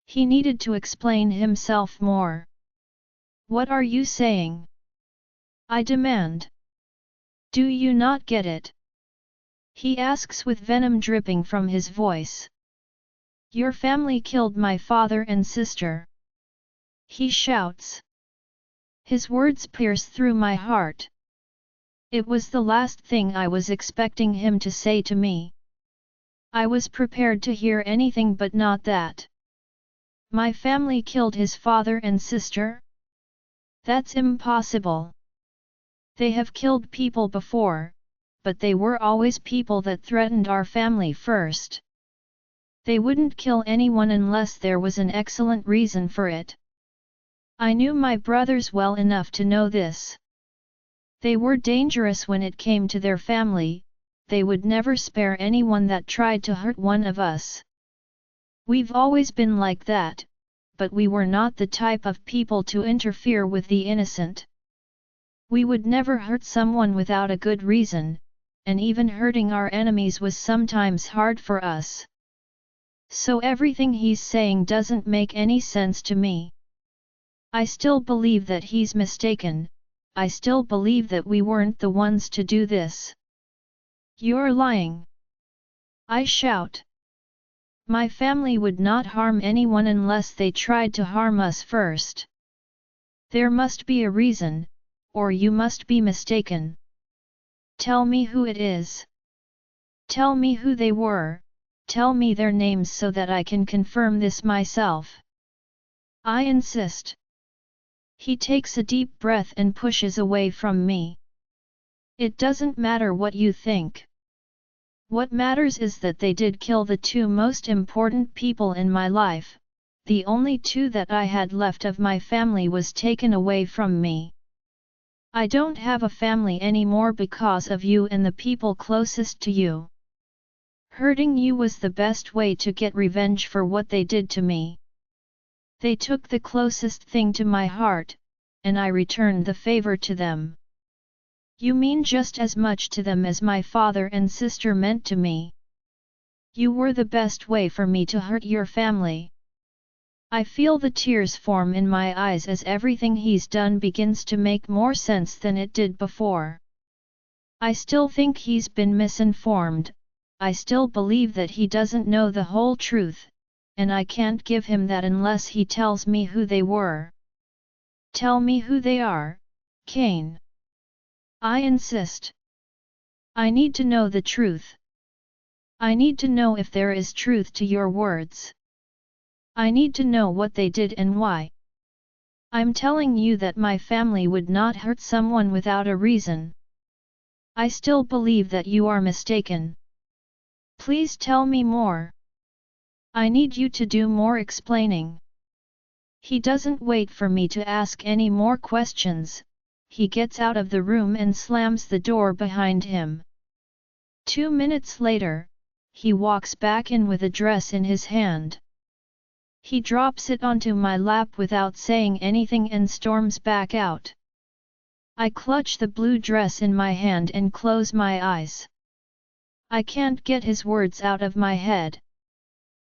He needed to explain himself more. What are you saying? I demand. Do you not get it? He asks with venom dripping from his voice. Your family killed my father and sister. He shouts. His words pierce through my heart. It was the last thing I was expecting him to say to me. I was prepared to hear anything but not that. My family killed his father and sister? That's impossible. They have killed people before, but they were always people that threatened our family first. They wouldn't kill anyone unless there was an excellent reason for it. I knew my brothers well enough to know this. They were dangerous when it came to their family, they would never spare anyone that tried to hurt one of us. We've always been like that, but we were not the type of people to interfere with the innocent. We would never hurt someone without a good reason, and even hurting our enemies was sometimes hard for us. So everything he's saying doesn't make any sense to me. I still believe that he's mistaken, I still believe that we weren't the ones to do this. You're lying! I shout. My family would not harm anyone unless they tried to harm us first. There must be a reason, or you must be mistaken. Tell me who it is. Tell me who they were, tell me their names so that I can confirm this myself. I insist. He takes a deep breath and pushes away from me. It doesn't matter what you think. What matters is that they did kill the two most important people in my life, the only two that I had left of my family was taken away from me. I don't have a family anymore because of you and the people closest to you. Hurting you was the best way to get revenge for what they did to me. They took the closest thing to my heart, and I returned the favor to them. You mean just as much to them as my father and sister meant to me. You were the best way for me to hurt your family. I feel the tears form in my eyes as everything he's done begins to make more sense than it did before. I still think he's been misinformed, I still believe that he doesn't know the whole truth, and I can't give him that unless he tells me who they were. Tell me who they are, Cain. I insist. I need to know the truth. I need to know if there is truth to your words. I need to know what they did and why. I'm telling you that my family would not hurt someone without a reason. I still believe that you are mistaken. Please tell me more. I need you to do more explaining. He doesn't wait for me to ask any more questions, he gets out of the room and slams the door behind him. 2 minutes later, he walks back in with a dress in his hand. He drops it onto my lap without saying anything and storms back out. I clutch the blue dress in my hand and close my eyes. I can't get his words out of my head.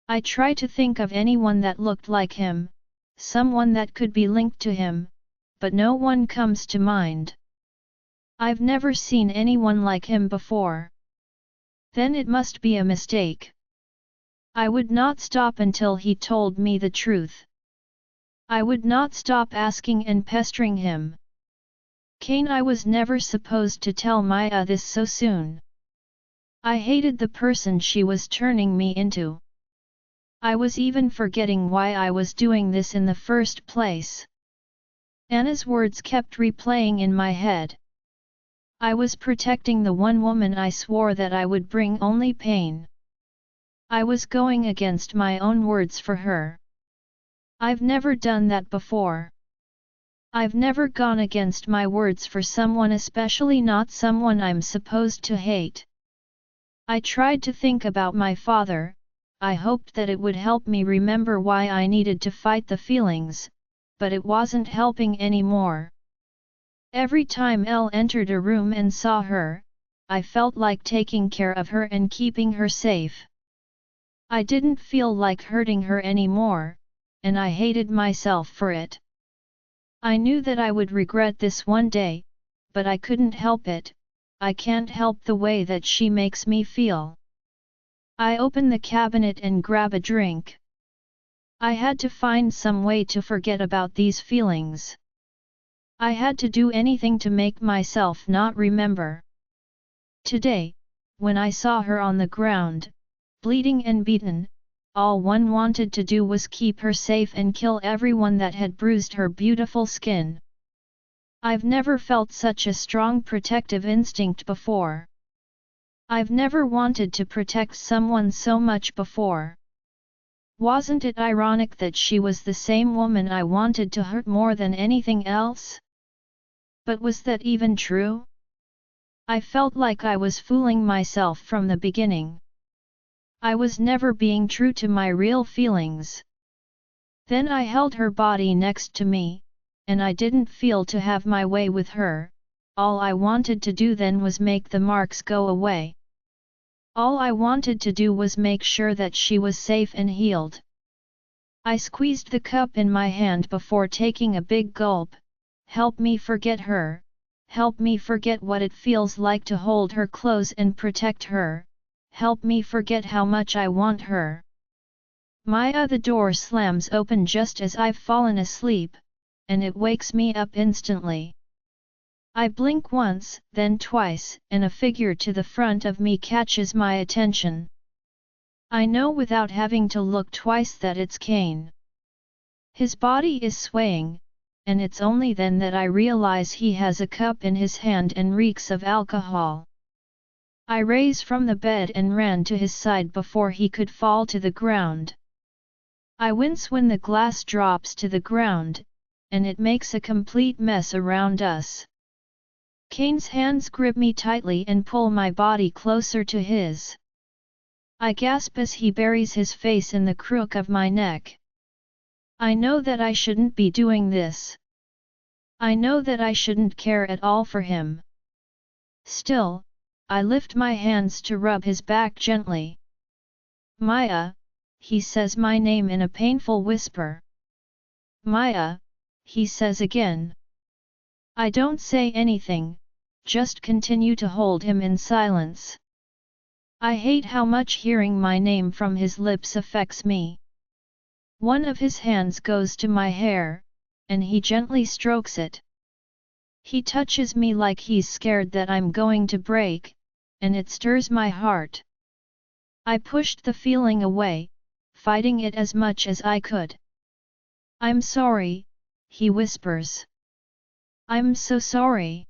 I try to think of anyone that looked like him, someone that could be linked to him, but no one comes to mind. I've never seen anyone like him before. Then it must be a mistake. I would not stop until he told me the truth. I would not stop asking and pestering him. Cain, I was never supposed to tell Maya this so soon. I hated the person she was turning me into. I was even forgetting why I was doing this in the first place. Anna's words kept replaying in my head. I was protecting the one woman I swore that I would bring only pain. I was going against my own words for her. I've never done that before. I've never gone against my words for someone, especially not someone I'm supposed to hate. I tried to think about my father. I hoped that it would help me remember why I needed to fight the feelings, but it wasn't helping anymore. Every time Elle entered a room and saw her, I felt like taking care of her and keeping her safe. I didn't feel like hurting her anymore, and I hated myself for it. I knew that I would regret this one day, but I couldn't help it. I can't help the way that she makes me feel. I open the cabinet and grab a drink. I had to find some way to forget about these feelings. I had to do anything to make myself not remember. Today, when I saw her on the ground, bleeding and beaten, all one wanted to do was keep her safe and kill everyone that had bruised her beautiful skin. I've never felt such a strong protective instinct before. I've never wanted to protect someone so much before. Wasn't it ironic that she was the same woman I wanted to hurt more than anything else? But was that even true? I felt like I was fooling myself from the beginning. I was never being true to my real feelings. Then I held her body next to me, and I didn't feel to have my way with her. All I wanted to do then was make the marks go away. All I wanted to do was make sure that she was safe and healed. I squeezed the cup in my hand before taking a big gulp. Help me forget her. Help me forget what it feels like to hold her close and protect her. Help me forget how much I want her. The door slams open just as I've fallen asleep, and it wakes me up instantly. I blink once, then twice, and a figure to the front of me catches my attention. I know without having to look twice that it's Cain. His body is swaying, and it's only then that I realize he has a cup in his hand and reeks of alcohol. I raise from the bed and ran to his side before he could fall to the ground. I wince when the glass drops to the ground, and it makes a complete mess around us. Cain's hands grip me tightly and pull my body closer to his. I gasp as he buries his face in the crook of my neck. I know that I shouldn't be doing this. I know that I shouldn't care at all for him. Still, I lift my hands to rub his back gently. Maya, he says my name in a painful whisper. Maya, he says again. I don't say anything, just continue to hold him in silence. I hate how much hearing my name from his lips affects me. One of his hands goes to my hair, and he gently strokes it. He touches me like he's scared that I'm going to break, and it stirs my heart. I pushed the feeling away, fighting it as much as I could. I'm sorry, he whispers. I'm so sorry.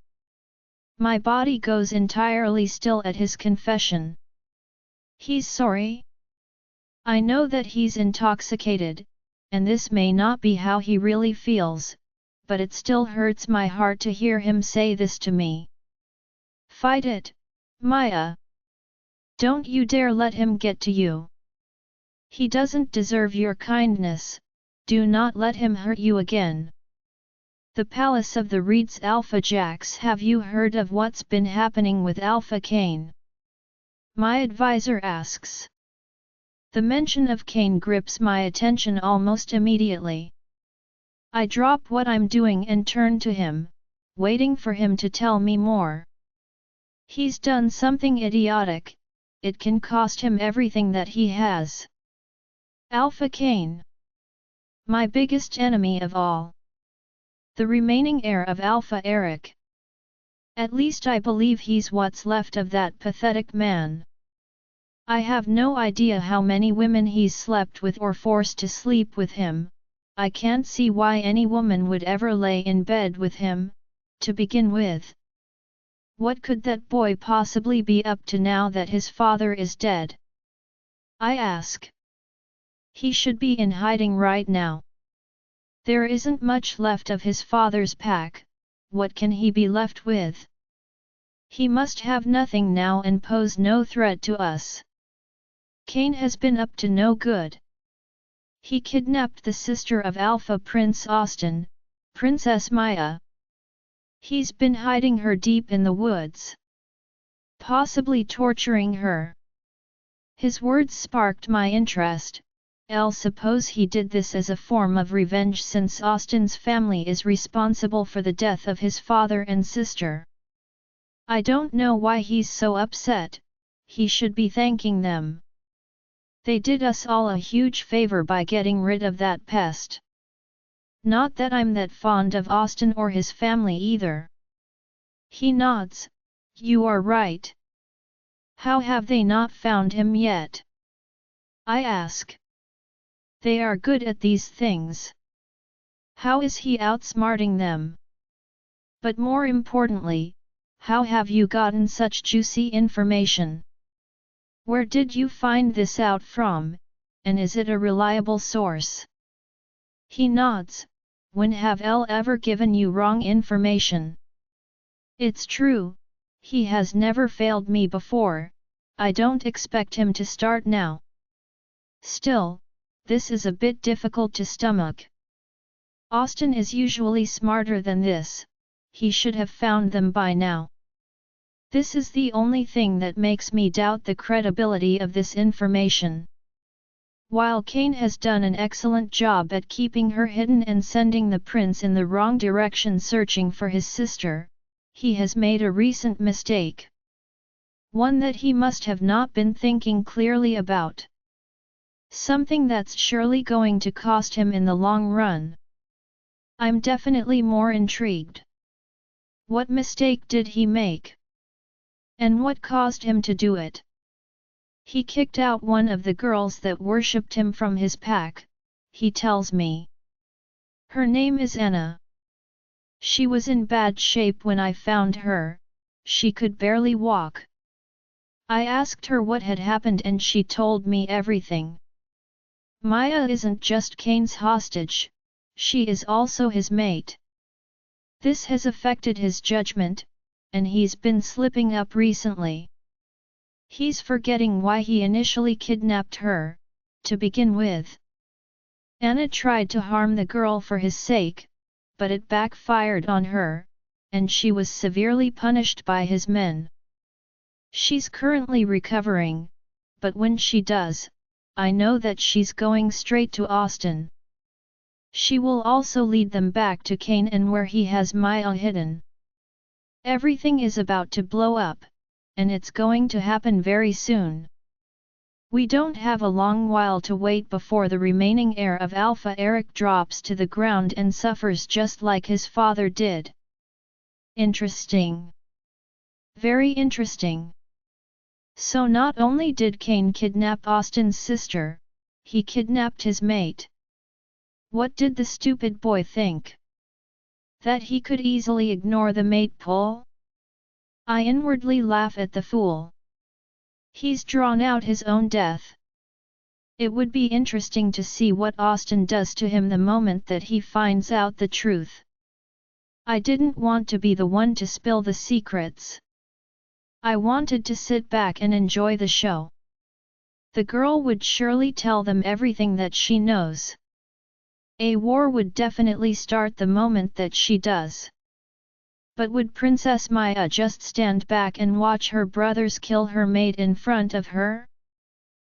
My body goes entirely still at his confession. He's sorry? I know that he's intoxicated, and this may not be how he really feels, but it still hurts my heart to hear him say this to me. Fight it, Maya. Don't you dare let him get to you. He doesn't deserve your kindness, do not let him hurt you again. The Palace of the Reeds Alpha Jacks. Have you heard of what's been happening with Alpha Cain? My advisor asks. The mention of Cain grips my attention almost immediately. I drop what I'm doing and turn to him, waiting for him to tell me more. He's done something idiotic, it can cost him everything that he has. Alpha Cain. My biggest enemy of all. The remaining heir of Alpha Eric. At least I believe he's what's left of that pathetic man. I have no idea how many women he's slept with or forced to sleep with him. I can't see why any woman would ever lay in bed with him, to begin with. What could that boy possibly be up to now that his father is dead? I ask. He should be in hiding right now. There isn't much left of his father's pack, what can he be left with? He must have nothing now and pose no threat to us. Cain has been up to no good. He kidnapped the sister of Alpha Prince Austin, Princess Maya. He's been hiding her deep in the woods. Possibly torturing her. His words sparked my interest. I'll suppose he did this as a form of revenge since Austin's family is responsible for the death of his father and sister. I don't know why he's so upset, he should be thanking them. They did us all a huge favor by getting rid of that pest. Not that I'm that fond of Austin or his family either. He nods, you are right. How have they not found him yet? I ask. They are good at these things. How is he outsmarting them? But more importantly, how have you gotten such juicy information? Where did you find this out from, and is it a reliable source? He nods. When have I ever given you wrong information? It's true, he has never failed me before, I don't expect him to start now. Still, this is a bit difficult to stomach. Austin is usually smarter than this, he should have found them by now. This is the only thing that makes me doubt the credibility of this information. While Cain has done an excellent job at keeping her hidden and sending the prince in the wrong direction searching for his sister, he has made a recent mistake. One that he must have not been thinking clearly about. Something that's surely going to cost him in the long run. I'm definitely more intrigued. What mistake did he make? And what caused him to do it? He kicked out one of the girls that worshipped him from his pack, he tells me. Her name is Anna. She was in bad shape when I found her, she could barely walk. I asked her what had happened and she told me everything. Maya isn't just Cain's hostage, she is also his mate. This has affected his judgment, and he's been slipping up recently. He's forgetting why he initially kidnapped her, to begin with. Anna tried to harm the girl for his sake, but it backfired on her, and she was severely punished by his men. She's currently recovering, but when she does, I know that she's going straight to Austin. She will also lead them back to Cain and where he has Maya hidden. Everything is about to blow up, and it's going to happen very soon. We don't have a long while to wait before the remaining heir of Alpha Eric drops to the ground and suffers just like his father did. Interesting. Very interesting. So not only did Cain kidnap Austin's sister, he kidnapped his mate. What did the stupid boy think? That he could easily ignore the mate pull? I inwardly laugh at the fool. He's drawn out his own death. It would be interesting to see what Austin does to him the moment that he finds out the truth. I didn't want to be the one to spill the secrets. I wanted to sit back and enjoy the show. The girl would surely tell them everything that she knows. A war would definitely start the moment that she does. But would Princess Maya just stand back and watch her brothers kill her mate in front of her?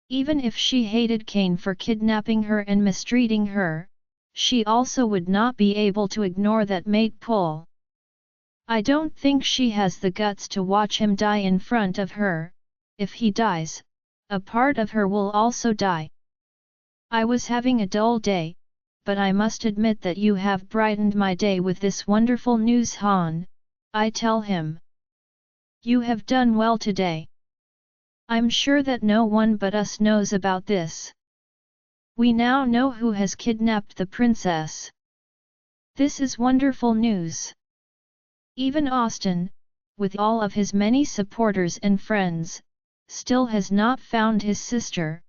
Even if she hated Cain for kidnapping her and mistreating her, she also would not be able to ignore that mate pull. I don't think she has the guts to watch him die in front of her. If he dies, a part of her will also die. I was having a dull day, but I must admit that you have brightened my day with this wonderful news, Han, I tell him. You have done well today. I'm sure that no one but us knows about this. We now know who has kidnapped the princess. This is wonderful news. Even Austin, with all of his many supporters and friends, still has not found his sister,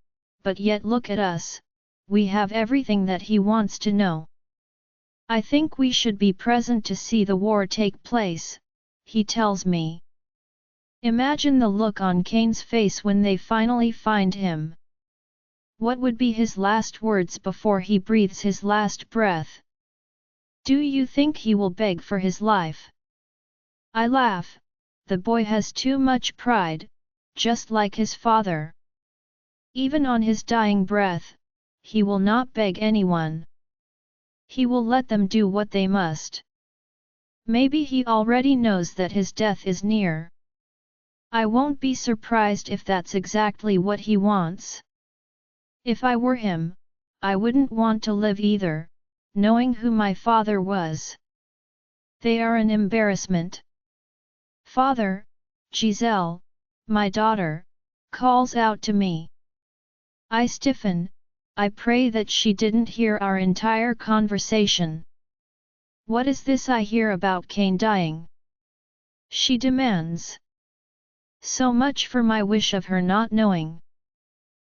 but yet look at us, we have everything that he wants to know. I think we should be present to see the war take place, he tells me. Imagine the look on Cain's face when they finally find him. What would be his last words before he breathes his last breath? Do you think he will beg for his life? I laugh. The boy has too much pride, just like his father. Even on his dying breath, he will not beg anyone. He will let them do what they must. Maybe he already knows that his death is near. I won't be surprised if that's exactly what he wants. If I were him, I wouldn't want to live either, knowing who my father was. They are an embarrassment. Father, Giselle, my daughter, calls out to me. I stiffen. I pray that she didn't hear our entire conversation. What is this I hear about Cain dying? She demands. So much for my wish of her not knowing.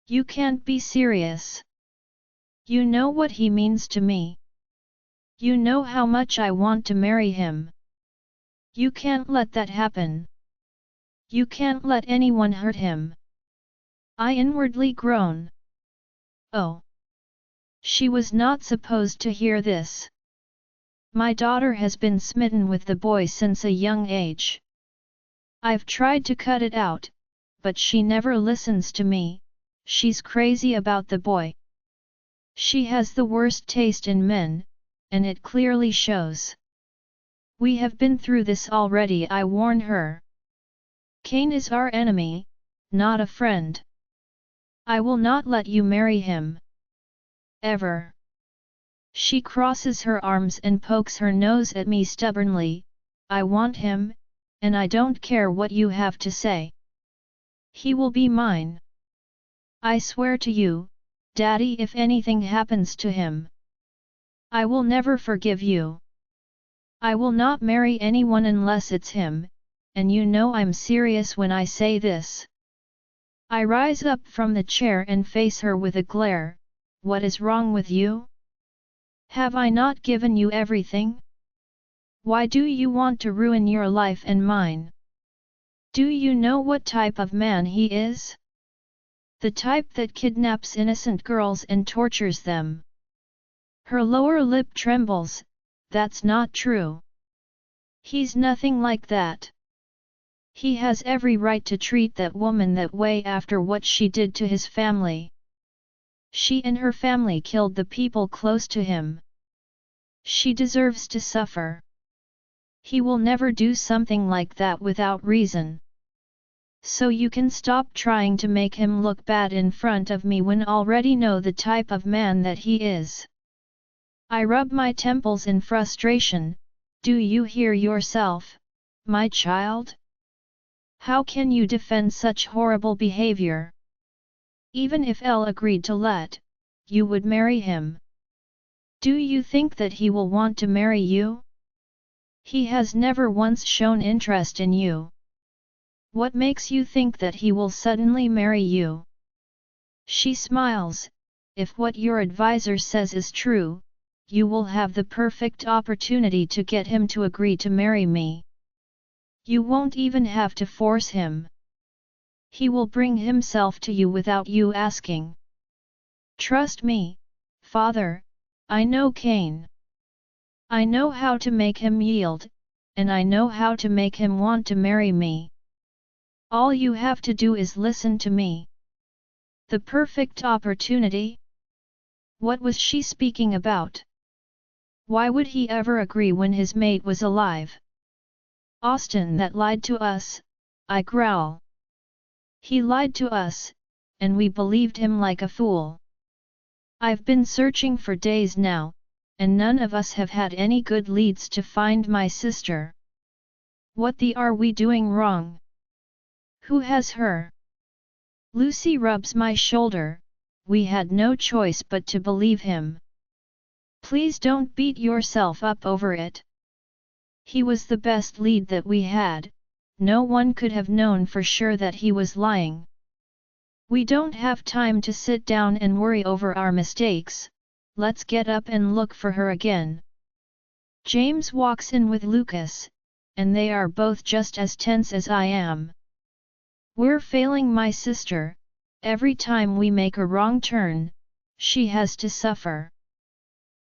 You can't be serious. You know what he means to me. You know how much I want to marry him. You can't let that happen. You can't let anyone hurt him. I inwardly groan. Oh. She was not supposed to hear this. My daughter has been smitten with the boy since a young age. I've tried to cut it out, but she never listens to me. She's crazy about the boy. She has the worst taste in men, and it clearly shows. We have been through this already, I warn her. Cain is our enemy, not a friend. I will not let you marry him. Ever. She crosses her arms and pokes her nose at me stubbornly. I want him, and I don't care what you have to say. He will be mine. I swear to you, Daddy, if anything happens to him, I will never forgive you. I will not marry anyone unless it's him, and you know I'm serious when I say this. I rise up from the chair and face her with a glare. What is wrong with you? Have I not given you everything? Why do you want to ruin your life and mine? Do you know what type of man he is? The type that kidnaps innocent girls and tortures them. Her lower lip trembles. That's not true. He's nothing like that. He has every right to treat that woman that way after what she did to his family. She and her family killed the people close to him. She deserves to suffer. He will never do something like that without reason. So you can stop trying to make him look bad in front of me when already know the type of man that he is. I rub my temples in frustration. Do you hear yourself, my child? How can you defend such horrible behavior? Even if Elle agreed to let, you would marry him. Do you think that he will want to marry you? He has never once shown interest in you. What makes you think that he will suddenly marry you? She smiles. If what your advisor says is true, you will have the perfect opportunity to get him to agree to marry me. You won't even have to force him. He will bring himself to you without you asking. Trust me, Father, I know Cain. I know how to make him yield, and I know how to make him want to marry me. All you have to do is listen to me. The perfect opportunity? What was she speaking about? Why would he ever agree when his mate was alive? Austin that lied to us, I growl. He lied to us, and we believed him like a fool. I've been searching for days now, and none of us have had any good leads to find my sister. What are we doing wrong? Who has her? Lucy rubs my shoulder. We had no choice but to believe him. Please don't beat yourself up over it. He was the best lead that we had. No one could have known for sure that he was lying. We don't have time to sit down and worry over our mistakes. Let's get up and look for her again. James walks in with Lucas, and they are both just as tense as I am. We're failing my sister, every time we make a wrong turn, she has to suffer.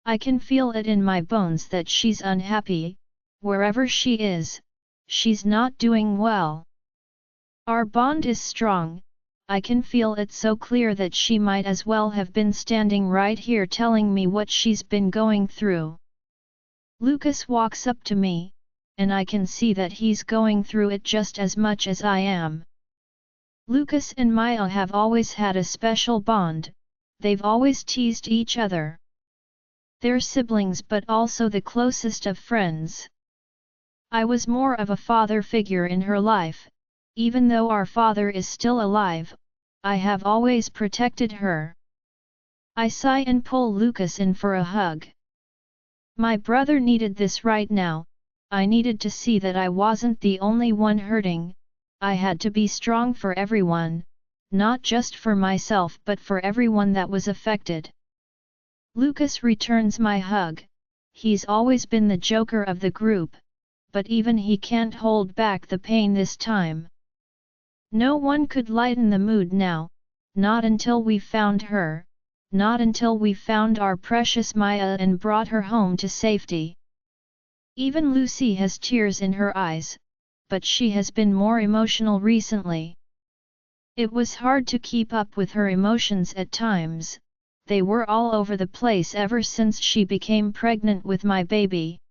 I can feel it in my bones that she's unhappy, wherever she is, she's not doing well. Our bond is strong, I can feel it so clear that she might as well have been standing right here telling me what she's been going through. Lucas walks up to me, and I can see that he's going through it just as much as I am. Lucas and Maya have always had a special bond, they've always teased each other. They're siblings but also the closest of friends. I was more of a father figure in her life, even though our father is still alive, I have always protected her. I sigh and pull Lucas in for a hug. My brother needed this right now, I needed to see that I wasn't the only one hurting, I had to be strong for everyone, not just for myself but for everyone that was affected. Lucas returns my hug, he's always been the joker of the group, but even he can't hold back the pain this time. No one could lighten the mood now, not until we found her, not until we found our precious Maya and brought her home to safety. Even Lucy has tears in her eyes, but she has been more emotional recently. It was hard to keep up with her emotions at times, they were all over the place ever since she became pregnant with my baby.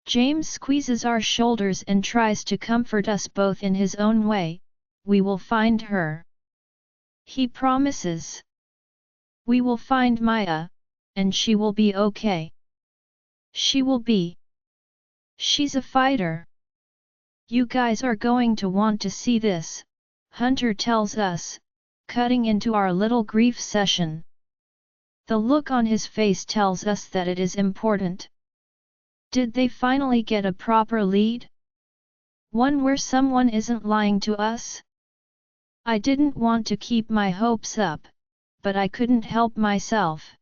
James squeezes our shoulders and tries to comfort us both in his own way, we will find her. He promises. We will find Maya, and she will be okay. She will be. She's a fighter. You guys are going to want to see this, Hunter tells us, cutting into our little grief session. The look on his face tells us that it is important. Did they finally get a proper lead? One where someone isn't lying to us? I didn't want to keep my hopes up, but I couldn't help myself.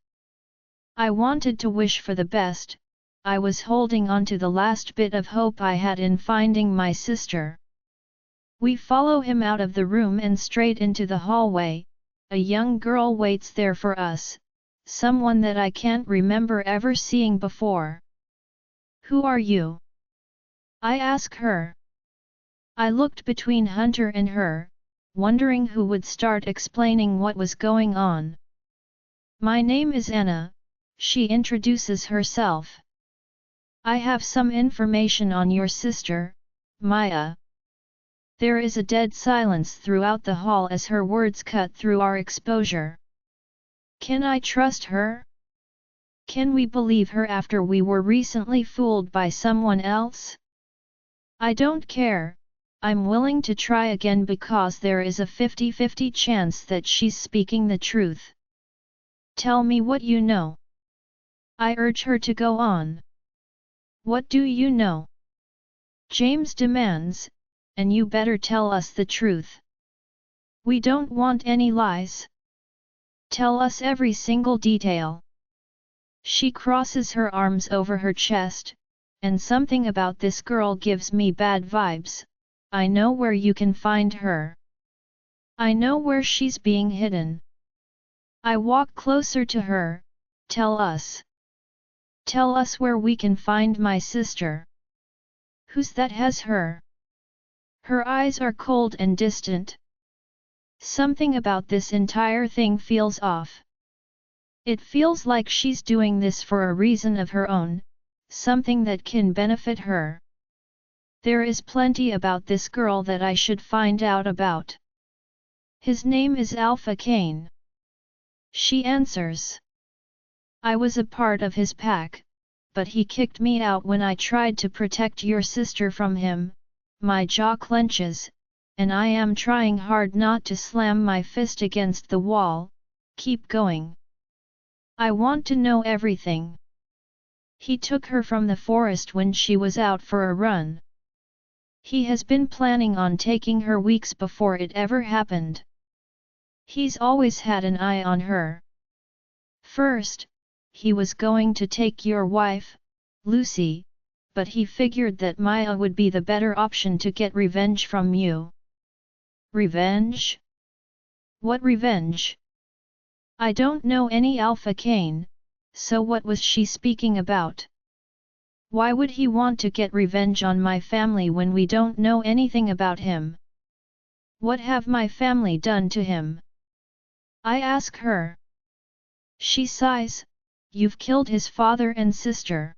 I wanted to wish for the best, I was holding on to the last bit of hope I had in finding my sister. We follow him out of the room and straight into the hallway, a young girl waits there for us, someone that I can't remember ever seeing before. Who are you? I ask her. I looked between Hunter and her, wondering who would start explaining what was going on. My name is Anna, she introduces herself. I have some information on your sister, Maya. There is a dead silence throughout the hall as her words cut through our exposure. Can I trust her? Can we believe her after we were recently fooled by someone else? I don't care, I'm willing to try again because there is a 50-50 chance that she's speaking the truth. Tell me what you know. I urge her to go on. What do you know? James demands, and you better tell us the truth. We don't want any lies. Tell us every single detail. She crosses her arms over her chest, and something about this girl gives me bad vibes. I know where you can find her. I know where she's being hidden. I walk closer to her, tell us. Tell us where we can find my sister. Who's that has her? Her eyes are cold and distant. Something about this entire thing feels off. It feels like she's doing this for a reason of her own, something that can benefit her. There is plenty about this girl that I should find out about. His name is Alpha Cain. She answers. I was a part of his pack, but he kicked me out when I tried to protect your sister from him. My jaw clenches, and I am trying hard not to slam my fist against the wall. Keep going. I want to know everything. He took her from the forest when she was out for a run. He has been planning on taking her weeks before it ever happened. He's always had an eye on her. First, he was going to take your wife, Lucy, but he figured that Maya would be the better option to get revenge from you. Revenge? What revenge? I don't know any Alpha Cain, so what was she speaking about? Why would he want to get revenge on my family when we don't know anything about him? What have my family done to him? I ask her. She sighs, you've killed his father and sister.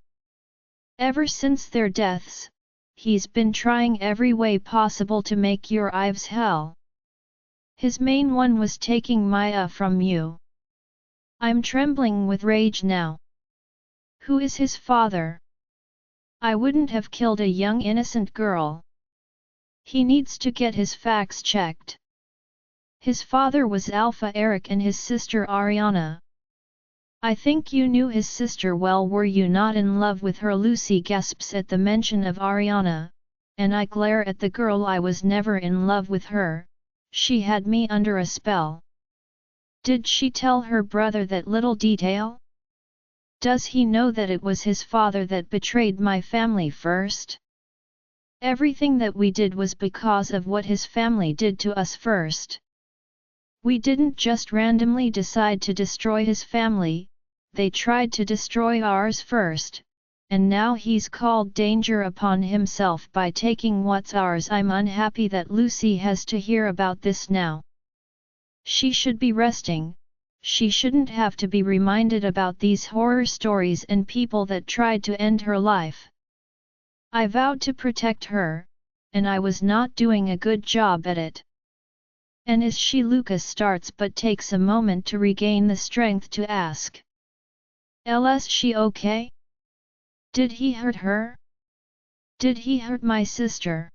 Ever since their deaths, he's been trying every way possible to make your lives hell. His main one was taking Maya from you. I'm trembling with rage now. Who is his father? I wouldn't have killed a young innocent girl. He needs to get his facts checked. His father was Alpha Eric and his sister Ariana. I think you knew his sister well. Were you not in love with her? Lucy gasps at the mention of Ariana, and I glare at the girl. I was never in love with her, she had me under a spell. Did she tell her brother that little detail? Does he know that it was his father that betrayed my family first? Everything that we did was because of what his family did to us first. We didn't just randomly decide to destroy his family, they tried to destroy ours first, and now he's called danger upon himself by taking what's ours. I'm unhappy that Lucy has to hear about this now. She should be resting. She shouldn't have to be reminded about these horror stories and people that tried to end her life. I vowed to protect her, and I was not doing a good job at it. And is she? Lucas starts but takes a moment to regain the strength to ask. Is she okay? Did he hurt her? Did he hurt my sister?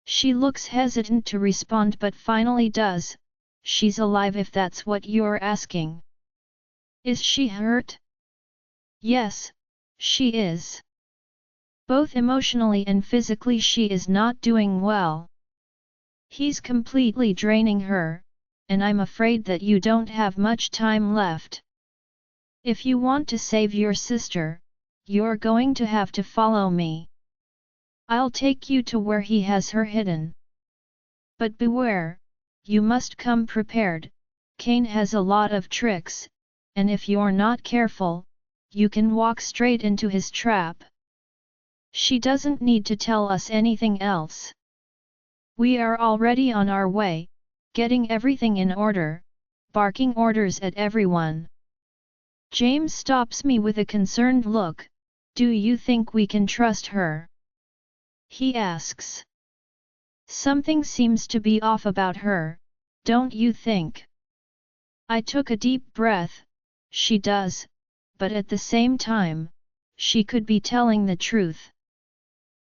She looks hesitant to respond but finally does. She's alive if that's what you're asking. Is she hurt? Yes, she is. Both emotionally and physically she is not doing well. He's completely draining her, and I'm afraid that you don't have much time left. If you want to save your sister, you're going to have to follow me. I'll take you to where he has her hidden. But beware. You must come prepared. Cain has a lot of tricks, and if you're not careful, you can walk straight into his trap. She doesn't need to tell us anything else. We are already on our way, getting everything in order, barking orders at everyone. James stops me with a concerned look. Do you think we can trust her? He asks. Something seems to be off about her, don't you think? I took a deep breath. She does, but at the same time, she could be telling the truth.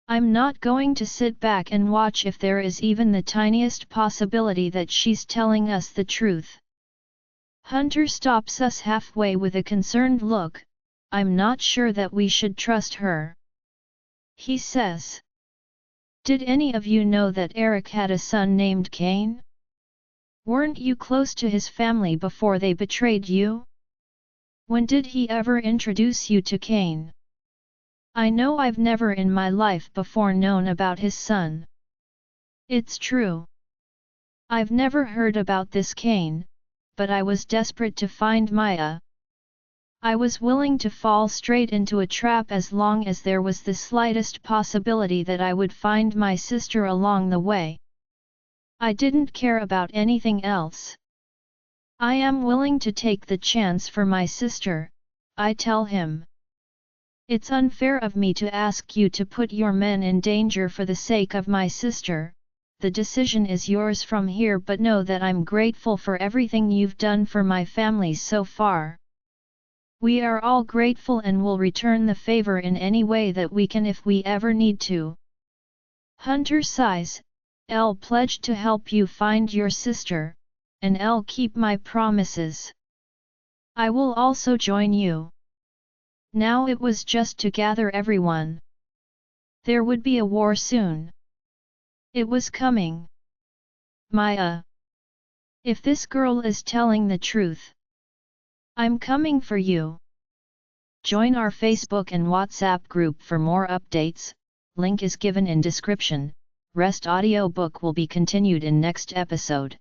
I'm not going to sit back and watch if there is even the tiniest possibility that she's telling us the truth. Hunter stops us halfway with a concerned look. I'm not sure that we should trust her. He says. Did any of you know that Eric had a son named Cain? Weren't you close to his family before they betrayed you? When did he ever introduce you to Cain? I know I've never in my life before known about his son. It's true. I've never heard about this Cain, but I was desperate to find Maya. I was willing to fall straight into a trap as long as there was the slightest possibility that I would find my sister along the way. I didn't care about anything else. I am willing to take the chance for my sister, I tell him. It's unfair of me to ask you to put your men in danger for the sake of my sister. The decision is yours from here, but know that I'm grateful for everything you've done for my family so far. We are all grateful and will return the favor in any way that we can if we ever need to. Hunter sighs. I'll pledge to help you find your sister, and I'll keep my promises. I will also join you. Now it was just to gather everyone. There would be a war soon. It was coming. Maya. If this girl is telling the truth, I'm coming for you. Join our Facebook and WhatsApp group for more updates, link is given in description. Rest audiobook will be continued in next episode.